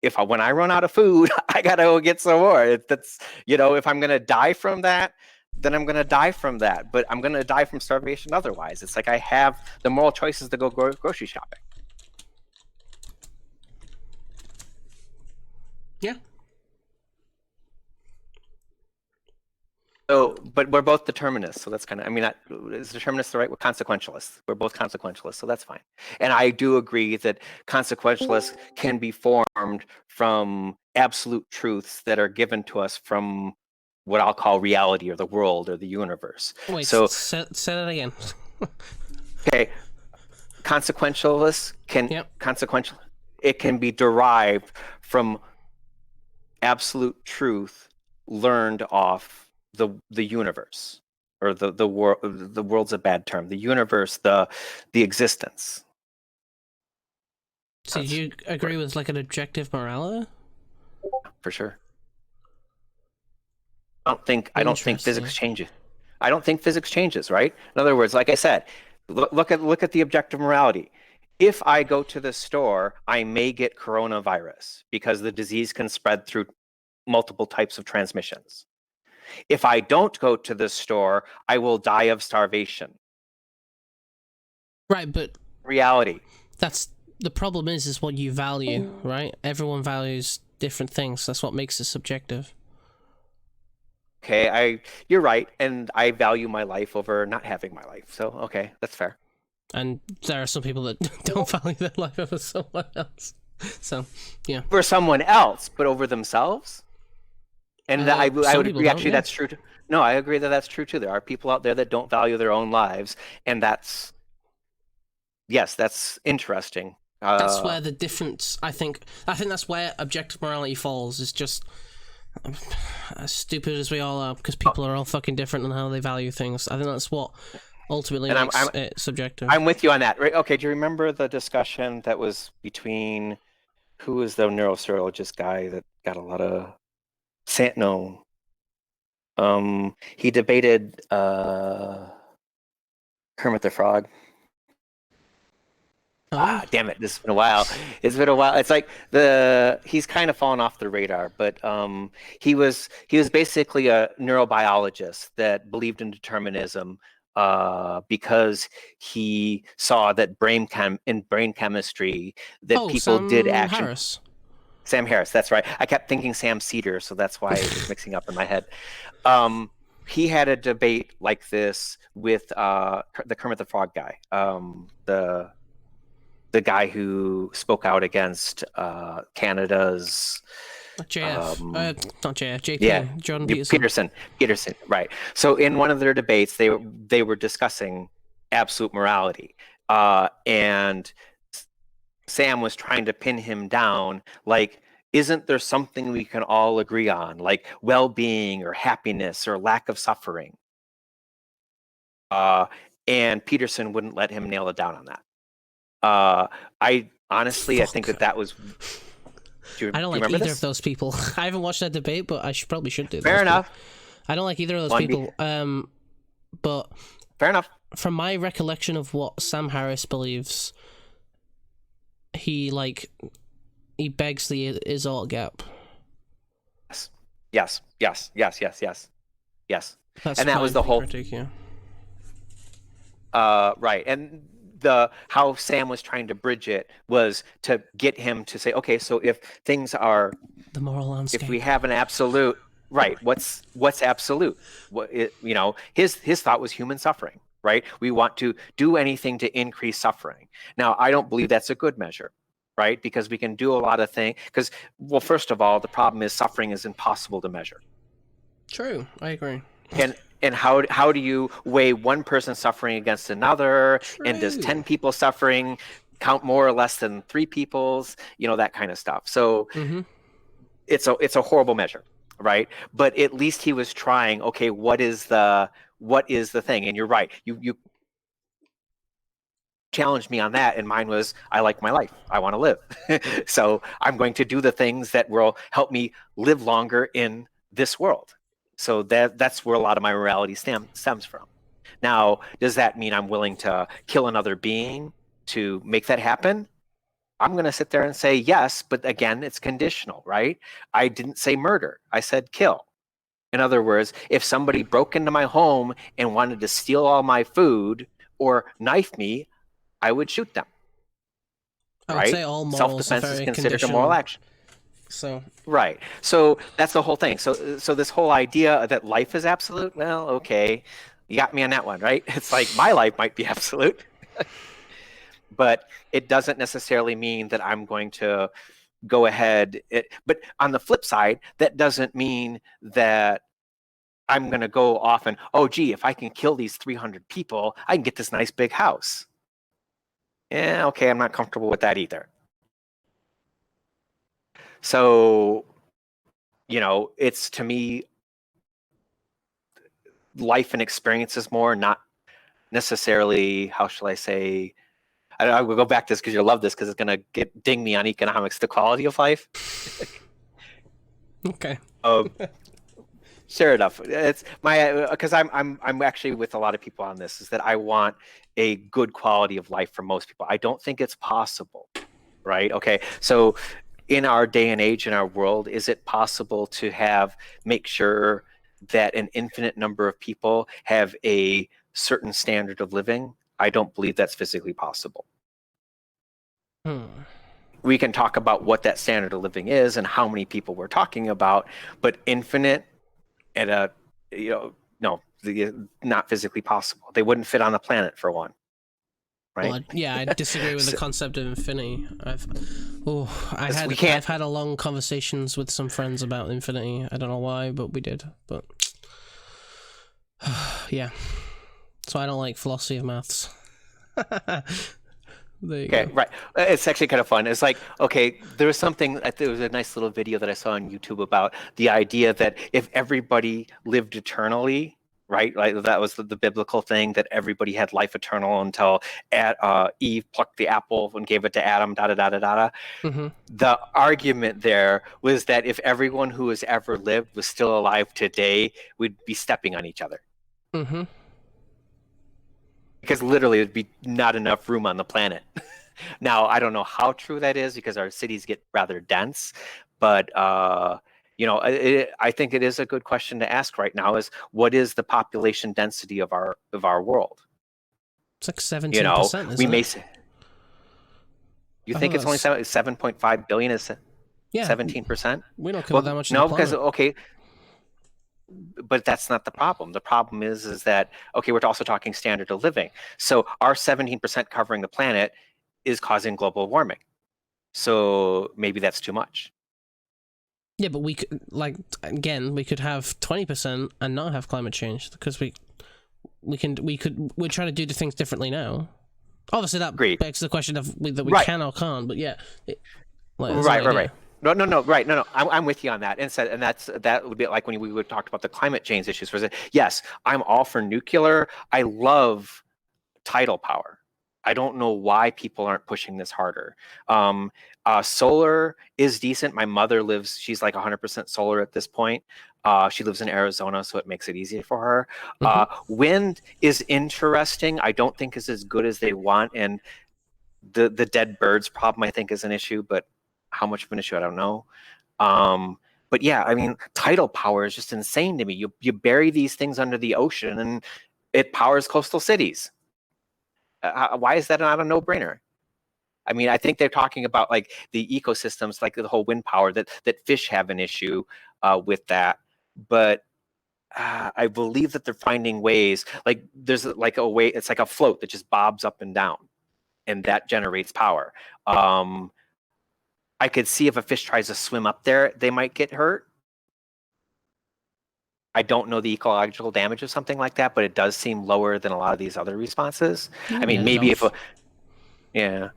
said, when I run out of food, I gotta go get some more. That's if I'm gonna die from that, then I'm gonna die from that. But I'm gonna die from starvation otherwise. It's like I have the moral choices to go grocery shopping. Yeah. So, but we're both determinists, so that's kind of, I mean, is determinist the right word? Consequentialists. We're both consequentialists, so that's fine. And I do agree that consequentialists can be formed from absolute truths that are given to us from what I'll call reality or the world or the universe. Wait, So, say that again. okay, consequentialists can, Yep. it can be derived from absolute truth learned off the universe, or the world. The world's a bad term. The universe, the existence. So do you agree with like an objective morality? For sure. I don't think physics changes. I don't think physics changes, right? In other words, like I said, look at the objective morality. If I go to the store, I may get coronavirus because the disease can spread through multiple types of transmissions. If I don't go to the store, I will die of starvation. Right, but Reality. that's the problem is what you value, right? Everyone values different things. That's what makes it subjective. Okay, you're right, and I value my life over not having my life. So, okay, that's fair. And there are some people that don't value their life over someone else. So, yeah. For someone else, but over themselves? And I would agree, actually, that's true. No, I agree that that's true, too. There are people out there that don't value their own lives, and that's interesting. That's where the difference, I think that's where objective morality falls, is just as stupid as we all are, because people are all fucking different in how they value things. I think that's what ultimately makes it subjective. I'm with you on that. Right? Okay, do you remember the discussion that was between, who was the neurosurgeologist guy that got a lot of... he debated Kermit the Frog. Damn it, this has been a while. It's been a while. It's like he's kind of fallen off the radar, but he was basically a neurobiologist that believed in determinism because he saw that in brain chemistry that people did action. Harris. Sam Harris, that's right. I kept thinking Sam Cedar, so that's why it was mixing up in my head. He had a debate like this with the Kermit the Frog guy, the guy who spoke out against Canada's JF, not JF, JP, yeah, Jordan Peterson, right. So in one of their debates, they were discussing absolute morality, and Sam was trying to pin him down, like, isn't there something we can all agree on, like well-being or happiness or lack of suffering? And Peterson wouldn't let him nail it down on that. I honestly, I think that was... I don't like either of those people. I haven't watched that debate, but I probably should do. Fair enough. I don't like either of those people. But fair enough. From my recollection of what Sam Harris believes, he begs the is-ought gap. Yes. That's And that was the whole critique, yeah. Right. And how Sam was trying to bridge it was to get him to say, okay, so if things are the moral landscape, if we have an absolute, right, what's absolute? His thought was human suffering, right? We want to do anything to increase suffering. Now, I don't believe that's a good measure, right? Because we can do a lot of things. Because, well, first of all, the problem is suffering is impossible to measure. True, I agree. And how do you weigh one person suffering against another? True. And does 10 people suffering count more or less than 3 people's? That kind of stuff. So it's a horrible measure, right? But at least he was trying. Okay, what is the thing? And you're right. You challenged me on that, and mine was, I like my life. I want to live. So I'm going to do the things that will help me live longer in this world. So that's where a lot of my morality stems from. Now, does that mean I'm willing to kill another being to make that happen? I'm going to sit there and say yes, but again, it's conditional, right? I didn't say murder. I said kill. In other words, if somebody broke into my home and wanted to steal all my food or knife me, I would shoot them. I would say all morals Self-defense are is very considered a conditional. moral action. So Right. So that's the whole thing. So this whole idea that life is absolute, well, okay, you got me on that one, right? It's like my life might be absolute, but it doesn't necessarily mean that I'm going to go ahead. But on the flip side, that doesn't mean that I'm going to go off and, oh, gee, if I can kill these 300 people, I can get this nice big house. Yeah, okay, I'm not comfortable with that either. So, you know, it's, to me, life and experiences more, not necessarily, how shall I say, I will go back to this because you'll love this because it's going to ding me on economics, the quality of life. okay. Sure enough. It's my, because I'm actually with a lot of people on this, is that I want a good quality of life for most people. I don't think it's possible, right? Okay, so in our day and age, in our world, is it possible to make sure that an infinite number of people have a certain standard of living? I don't believe that's physically possible. We can talk about what that standard of living is and how many people we're talking about, but infinite at a, you know, no, not physically possible. They wouldn't fit on the planet, for one. Right? Well, yeah, I disagree with the concept of infinity. I've had a long conversations with some friends about infinity. I don't know why, but we did. But yeah, so I don't like philosophy of maths. Okay, right. It's actually kind of fun. It's like, okay, there was a nice little video that I saw on YouTube about the idea that if everybody lived eternally, right? Like that was the biblical thing, that everybody had life eternal until Eve plucked the apple and gave it to Adam, da da da da da. Mm-hmm. The argument there was that if everyone who has ever lived was still alive today, we'd be stepping on each other. Mm-hmm. Because literally there'd be not enough room on the planet. Now, I don't know how true that is because our cities get rather dense, but you know, I think it is a good question to ask right now, is what is the population density of our world? It's like 17%, you know, we may say, you think it's only 7.5 billion is 17%? We don't cover that much. No, because okay, but that's not the problem. The problem is that, okay, we're also talking standard of living. So our 17% covering the planet is causing global warming. So maybe that's too much. Yeah, but we could, like, again, we could have 20% and not have climate change because we're trying to do the things differently now. Obviously, that begs the question of that we can or can't. But yeah, right. No. I'm with you on that. And that would be like when we would talk about the climate change issues. Yes, I'm all for nuclear. I love tidal power. I don't know why people aren't pushing this harder. Solar is decent. My mother she's like 100% solar at this point. She lives in Arizona, so it makes it easier for her. Mm-hmm. Wind is interesting. I don't think is as good as they want. And the dead birds problem, I think, is an issue, but how much of an issue, I don't know. But yeah, I mean, tidal power is just insane to me. You bury these things under the ocean and it powers coastal cities. Why is that not a no-brainer? I mean, I think they're talking about like the ecosystems, like the whole wind power, that fish have an issue with that. But I believe that they're finding ways, like there's like a way, it's like a float that just bobs up and down, and that generates power. I could see if a fish tries to swim up there, they might get hurt. I don't know the ecological damage of something like that, but it does seem lower than a lot of these other responses. I mean, maybe if a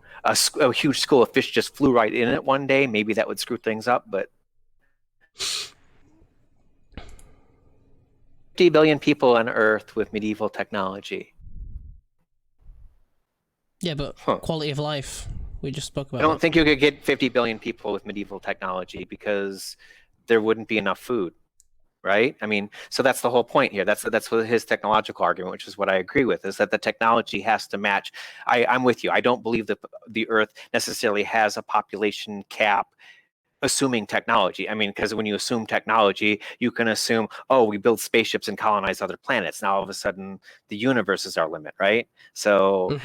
huge school of fish just flew right in it one day, maybe that would screw things up, but 50 billion people on Earth with medieval technology. Yeah, but quality of life, we just spoke about. I don't think you could get 50 billion people with medieval technology because there wouldn't be enough food. Right? I mean, so that's the whole point here. That's what his technological argument, which is what I agree with, is that the technology has to match. I'm with you. I don't believe that the Earth necessarily has a population cap, assuming technology. I mean, because when you assume technology, you can assume, oh, we build spaceships and colonize other planets. Now all of a sudden, the universe is our limit, right? So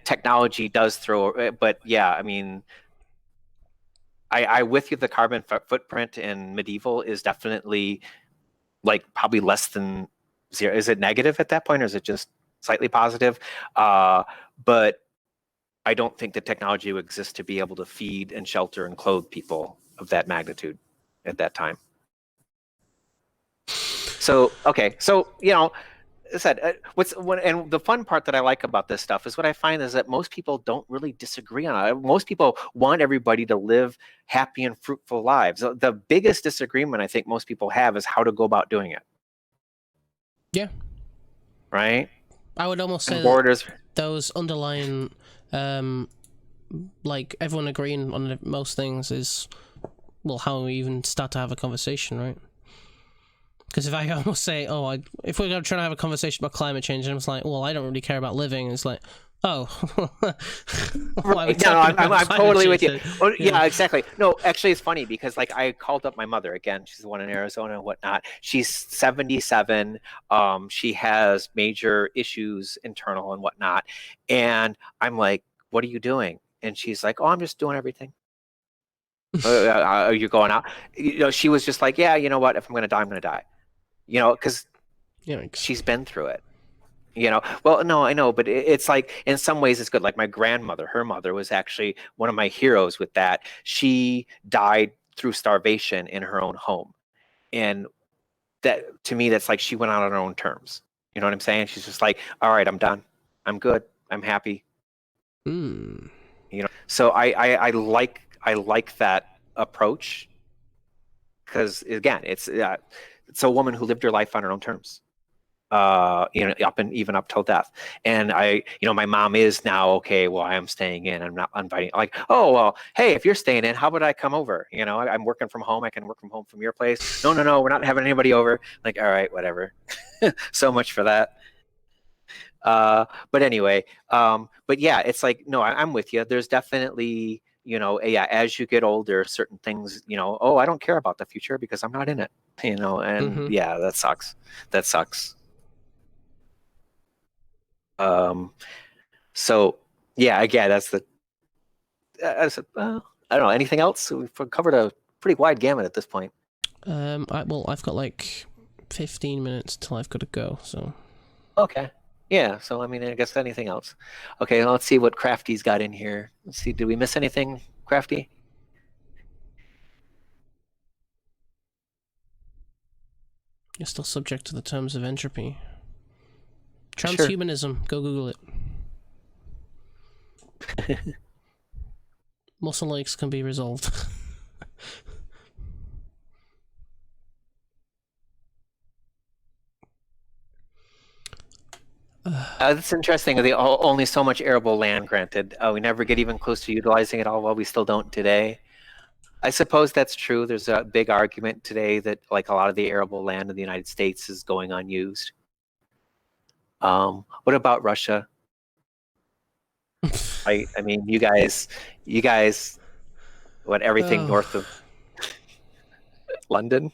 technology does throw, but yeah, I mean, I with you. The carbon footprint in medieval is definitely like probably less than zero. Is it negative at that point, or is it just slightly positive? But I don't think the technology would exist to be able to feed and shelter and clothe people of that magnitude at that time. So okay, so I said and the fun part that I like about this stuff is what I find is that most people don't really disagree on it. Most people want everybody to live happy and fruitful lives. The biggest disagreement I think most people have is how to go about doing it. Yeah. Right? I would almost say borders. Those underlying, like everyone agreeing on most things is, well, how we even start to have a conversation, right? Because if I almost say, if we're going to try to have a conversation about climate change, and I'm like, well, I don't really care about living, it's like, oh. I'm totally with you. Well, yeah, exactly. No, actually, it's funny because like I called up my mother again. She's the one in Arizona and whatnot. She's 77. She has major issues internal and whatnot. And I'm like, what are you doing? And she's like, oh, I'm just doing everything. Are you going out? She was just like, yeah, you know what? If I'm going to die, I'm going to die. Because she's been through it. Well, no, I know, but it's like in some ways it's good. Like my grandmother, her mother was actually one of my heroes with that. She died through starvation in her own home. And that, to me, that's like she went out on her own terms. You know what I'm saying? She's just like, all right, I'm done. I'm good. I'm happy. So I like that approach because again, it's a woman who lived her life on her own terms. Even up till death. And my mom is now, okay, well, I am staying in. I'm not inviting, like, oh, well, hey, if you're staying in, how about I come over? I'm working from home. I can work from home from your place. No, we're not having anybody over. Like, all right, whatever. So much for that. But anyway, but yeah, it's like, no, I'm with you. There's definitely, as you get older, certain things, oh, I don't care about the future because I'm not in it, and yeah, that sucks. That sucks. So yeah, again, that's I don't know, anything else? We've covered a pretty wide gamut at this point. I've got like 15 minutes till I've got to go, so. Okay. Yeah, so I mean, I guess anything else. Okay, let's see what Crafty's got in here. Let's see, did we miss anything, Crafty? You're still subject to the terms of entropy. Transhumanism, sure. Go Google it. Muscle aches can be resolved. That's interesting. Only so much arable land granted. We never get even close to utilizing it all. Well, we still don't today. I suppose that's true. There's a big argument today that like a lot of the arable land in the United States is going unused. What about Russia? I mean, you guys, what, everything north of London?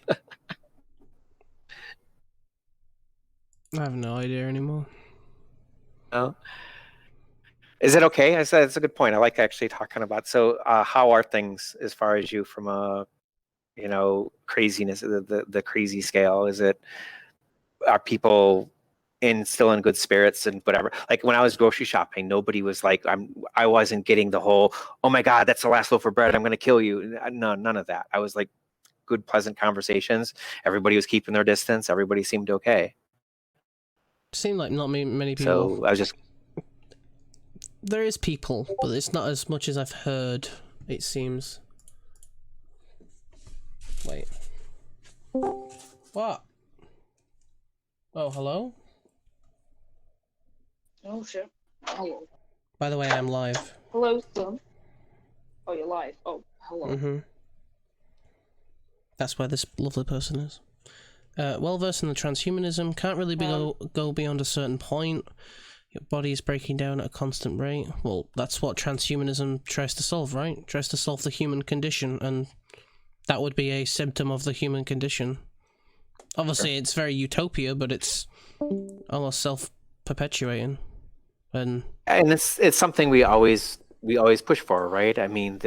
I have no idea anymore. No. Is it okay? I said it's a good point. I like actually talking about. So, how are things as far as you from a, craziness, the crazy scale? Are people still in good spirits and whatever? Like when I was grocery shopping, nobody was like, I wasn't getting the whole, oh my God, that's the last loaf of bread, I'm going to kill you. No, none of that. I was like, good, pleasant conversations. Everybody was keeping their distance. Everybody seemed okay. Seemed like not many people. So I was just. There is people, but it's not as much as I've heard, it seems. Wait. What? Oh, hello? Oh, shit. Hello. By the way, I'm live. Hello, son. Oh, you're live. Oh, hello. That's where this lovely person is. Well versed in the transhumanism, can't really go beyond a certain point. Your body is breaking down at a constant rate. Well, that's what transhumanism tries to solve, right? Tries to solve the human condition, and that would be a symptom of the human condition. Obviously, It's very utopia, but it's almost self-perpetuating. And it's something we always push for, right? I mean,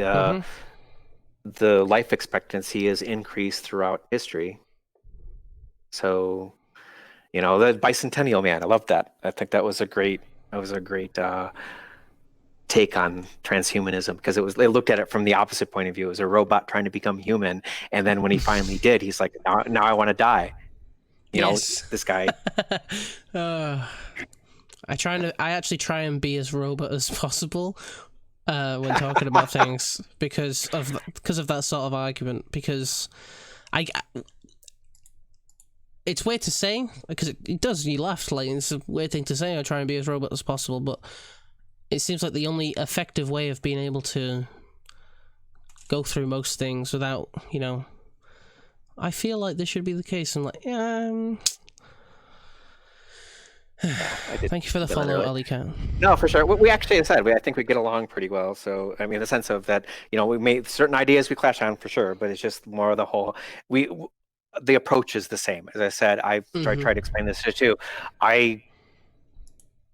the life expectancy is increased throughout history. So, you know, the bicentennial man, I love that. I think that was a great take on transhumanism, because they looked at it from the opposite point of view. It was a robot trying to become human, and then when he finally did, he's like, now I want to die. You know, this guy. I actually try and be as robot as possible when talking about things because of that sort of argument. Because it's weird to say, because it does. You laughed, like, it's a weird thing to say. I try and be as robot as possible, but it seems like the only effective way of being able to go through most things without, you know. I feel like this should be the case. I'm like, Thank you for the follow, Ali Cat. No, for sure. We actually said I think we get along pretty well. So I mean, the sense of that, you know, we made certain ideas we clash on for sure, but it's just more of the whole. The approach is the same. As I said, I've tried to explain this too. I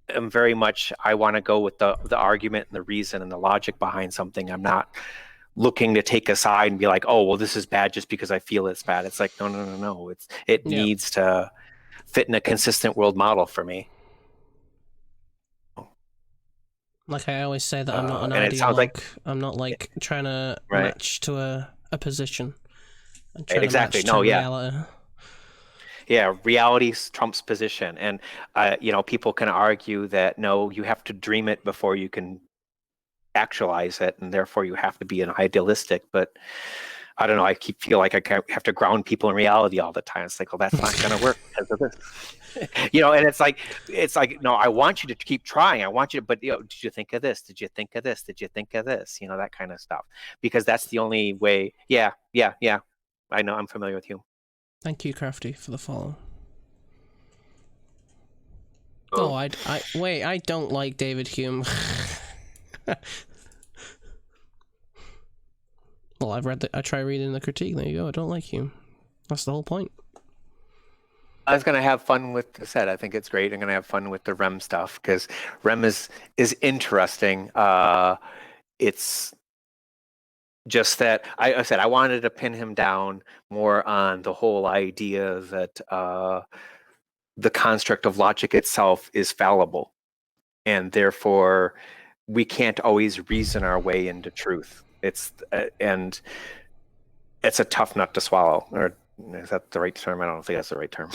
am very much. I want to go with the argument and the reason and the logic behind something. I'm not looking to take a side and be like, oh, well, this is bad just because I feel it's bad. It's like, no. It needs to fit in a consistent world model for me. Like I always say that I'm not an ideologue. I'm not like trying to match to a position. Exactly. No, reality. Yeah, reality trumps position. And, you know, people can argue that, no, you have to dream it before you can actualize it, and therefore you have to be an idealistic. But I don't know, I feel like I have to ground people in reality all the time. It's like, well, that's not going to work because of this. You know, and it's like, no, I want you to keep trying. I want you to, but, you know, did you think of this? Did you think of this? Did you think of this? You know, that kind of stuff. Because that's the only way. Yeah. I know, I'm familiar with you. Thank you, Crafty, for the follow. Oh, I don't like David Hume. Well, I try reading the critique. There you go. I don't like Hume. That's the whole point. I was gonna have fun with the set. I think it's great. I'm gonna have fun with the REM stuff because REM is interesting. It's just that I said I wanted to pin him down more on the whole idea that the construct of logic itself is fallible, and therefore we can't always reason our way into truth. And it's a tough nut to swallow. Or is that the right term? I don't think that's the right term.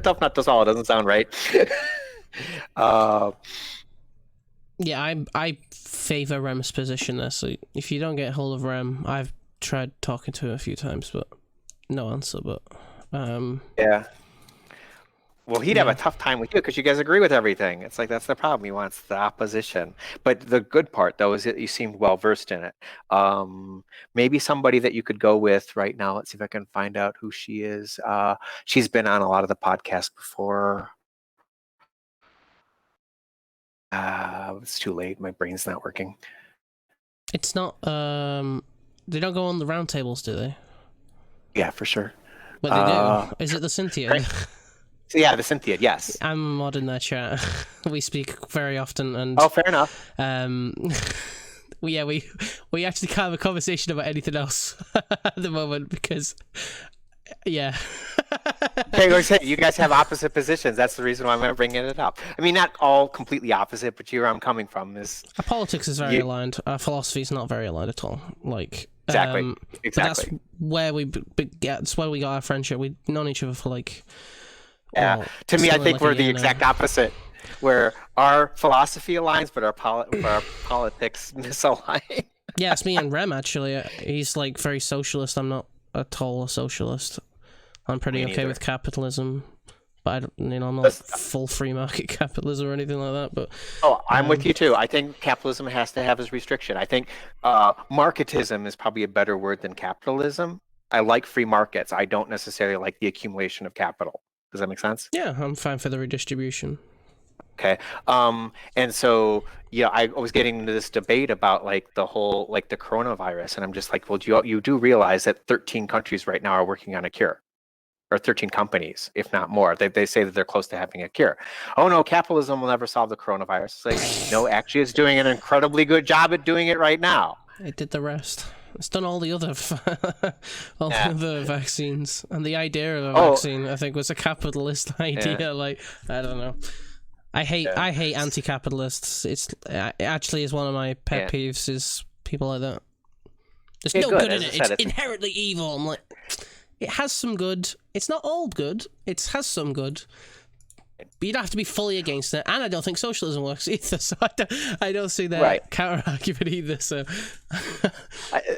Tough nut to swallow doesn't sound right. Yeah, I favor Rem's position there. So if you don't get hold of Rem, I've tried talking to him a few times, but no answer. But yeah. Well, he'd have a tough time with you because you guys agree with everything. It's like that's the problem. He wants the opposition. But the good part, though, is that you seemed well versed in it. Maybe somebody that you could go with right now. Let's see if I can find out who she is. She's been on a lot of the podcasts before. It's too late. My brain's not working. It's not. They don't go on the roundtables, do they? Yeah, for sure. But they do. Is it the Cynthia? Yeah, the Cynthia, yes. I'm a mod in their chat. We speak very often, and fair enough. We actually can't have a conversation about anything else at the moment because, yeah. Okay, you guys have opposite positions. That's the reason why I'm bringing it up. I mean, not all completely opposite, but where I'm coming from is our politics is very aligned. Our philosophy is not very aligned at all. Like exactly. But that's where we that's where we got our friendship. We've known each other for like. Yeah, to me, I think we're the exact opposite, where our philosophy aligns, but our politics misalign. Yeah, it's me and Rem, actually. He's, like, very socialist. I'm not at all a socialist. I'm pretty okay with capitalism, but I'm not full free market capitalism or anything like that. But I'm with you, too. I think capitalism has to have its restriction. I think marketism is probably a better word than capitalism. I like free markets. I don't necessarily like the accumulation of capital. Does that make sense? Yeah, I'm fine for the redistribution. Okay. And so, yeah, I was getting into this debate about like the whole, like the coronavirus. And I'm just like, well, you do realize that 13 countries right now are working on a cure, or 13 companies, if not more. They say that they're close to having a cure. Oh no, capitalism will never solve the coronavirus. It's like, no, actually it's doing an incredibly good job at doing it right now. It did the rest. It's done all the other all the other vaccines, and the idea of a Oh. vaccine, I think, was a capitalist idea. Yeah. Like, I don't know. I hate anti-capitalists. It actually is one of my pet peeves. Is people like that. There's no good in it. It's inherently evil. I'm like, it has some good. It's not all good. It has some good. But you don't have to be fully against it. And I don't think socialism works either. So I don't see that counter argument either. So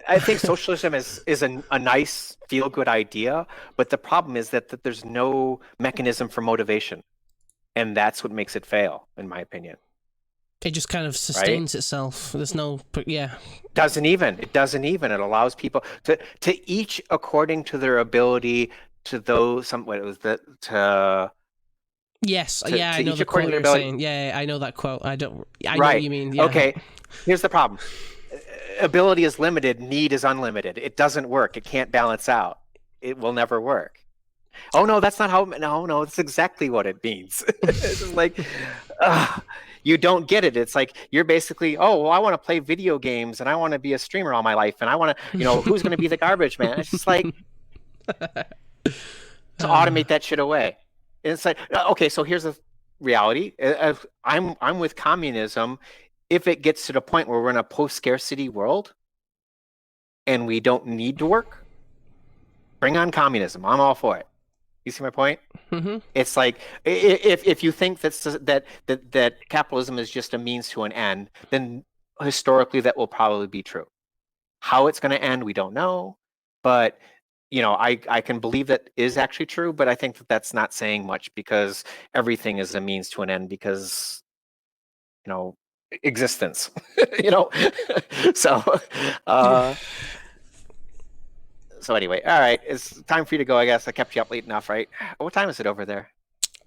I think socialism is a nice feel good idea, but the problem is that there's no mechanism for motivation, and that's what makes it fail, in my opinion. It just kind of sustains itself. There's no, it doesn't even. It allows people to each according to their ability to those. Yes, I know the quote you're saying. Yeah, I know that quote. I know what you mean. Yeah. Okay, here's the problem. Ability is limited, need is unlimited. It doesn't work. It can't balance out. It will never work. Oh, no, that's not how... No, it's exactly what it means. It's like, you don't get it. It's like, you're basically, I want to play video games, and I want to be a streamer all my life, and I want to, who's going to be the garbage man? It's just like, to automate that shit away. It's like, okay, so here's the reality. I'm with communism. If it gets to the point where we're in a post-scarcity world and we don't need to work, bring on communism. I'm all for it. You see my point? Mm-hmm. It's like, if you think that capitalism is just a means to an end, then historically that will probably be true. How it's going to end, we don't know. But I can believe that is actually true, but I think that that's not saying much, because everything is a means to an end, because, existence, so anyway, all right, it's time for you to go, I guess. I kept you up late enough, right? What time is it over there?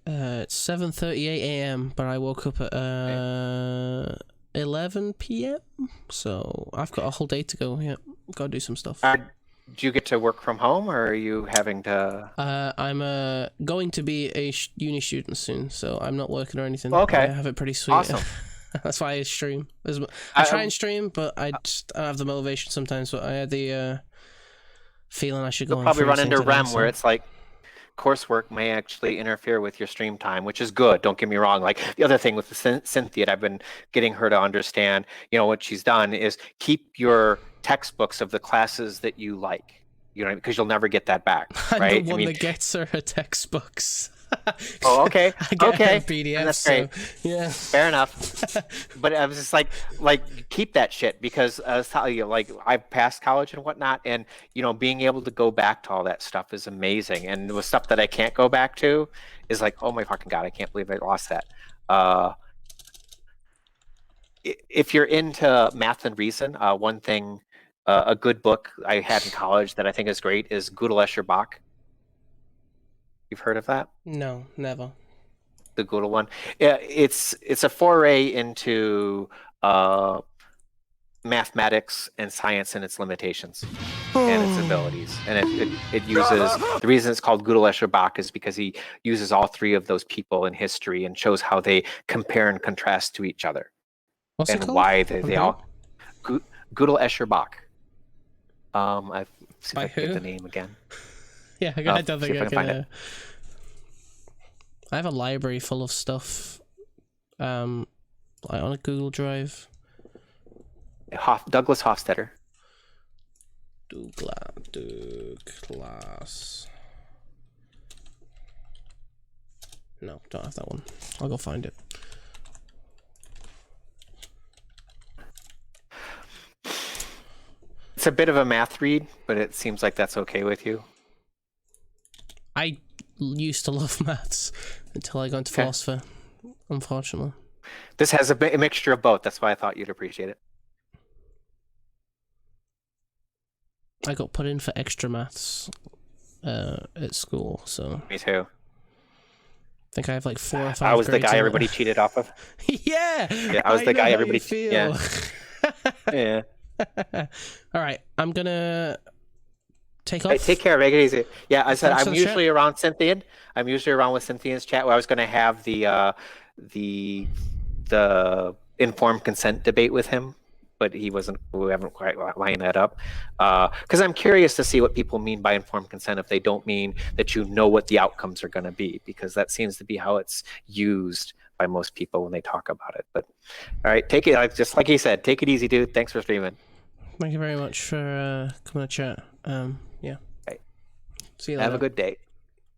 It's 7:38 a.m., but I woke up at 11 p.m., so I've got a whole day to go. Yeah, got to do some stuff. Do you get to work from home, or are you having to... I'm going to be a uni student soon, so I'm not working or anything. Okay. I have it pretty sweet. Awesome. That's why I stream. I try and stream, but I don't have the motivation sometimes. But I had the feeling I should go. You'll probably run into REM, where it's like coursework may actually interfere with your stream time, which is good. Don't get me wrong. Like the other thing with Cynthia, I've been getting her to understand, what she's done is keep your textbooks of the classes that you like, because you'll never get that back, right? I'm the one that gets her textbooks. Oh, okay. I get her PDFs, that's great. So, yeah. Fair enough. But I was just like keep that shit, because I was telling you, like, I passed college and whatnot, and being able to go back to all that stuff is amazing. And the stuff that I can't go back to is like, oh my fucking god, I can't believe I lost that. If you're into math and reason, one thing, a good book I had in college that I think is great is Gödel, Escher, Bach. You've heard of that? No, never. The Gödel one. Yeah, it's a foray into mathematics and science and its limitations and its abilities. And it uses, the reason it's called Gödel, Escher, Bach is because he uses all three of those people in history and shows how they compare and contrast to each other. What's and it called? Why they all... Gödel, Escher, Bach. I've see if I can get the name again. Yeah, I don't think I can find it. I have a library full of stuff, like on a Google Drive. Douglas Hofstadter. Douglas. No, don't have that one. I'll go find it. It's a bit of a math read, but it seems like that's okay with you. I used to love maths until I got into philosophy, unfortunately. This has a mixture of both. That's why I thought you'd appreciate it. I got put in for extra maths at school, so... Me too. I think I have like 4 or 5 I was the grades guy in everybody it. cheated off of. Yeah! I was the guy everybody... feel. Yeah. All right, I'm gonna take off. Hey, take care. Make it easy. Yeah, I said Thanks for I'm the usually chat. around Cynthia. I'm usually around with Cynthia's chat, where I was going to have the informed consent debate with him but we haven't quite lined that up. Because I'm curious to see what people mean by informed consent if they don't mean that you know what the outcomes are going to be, because that seems to be how it's used by most people when they talk about it. But all right, take it, just like he said, take it easy, dude. Thanks for streaming. Thank you very much for coming to chat. Yeah. Right. See you later. Have a good day.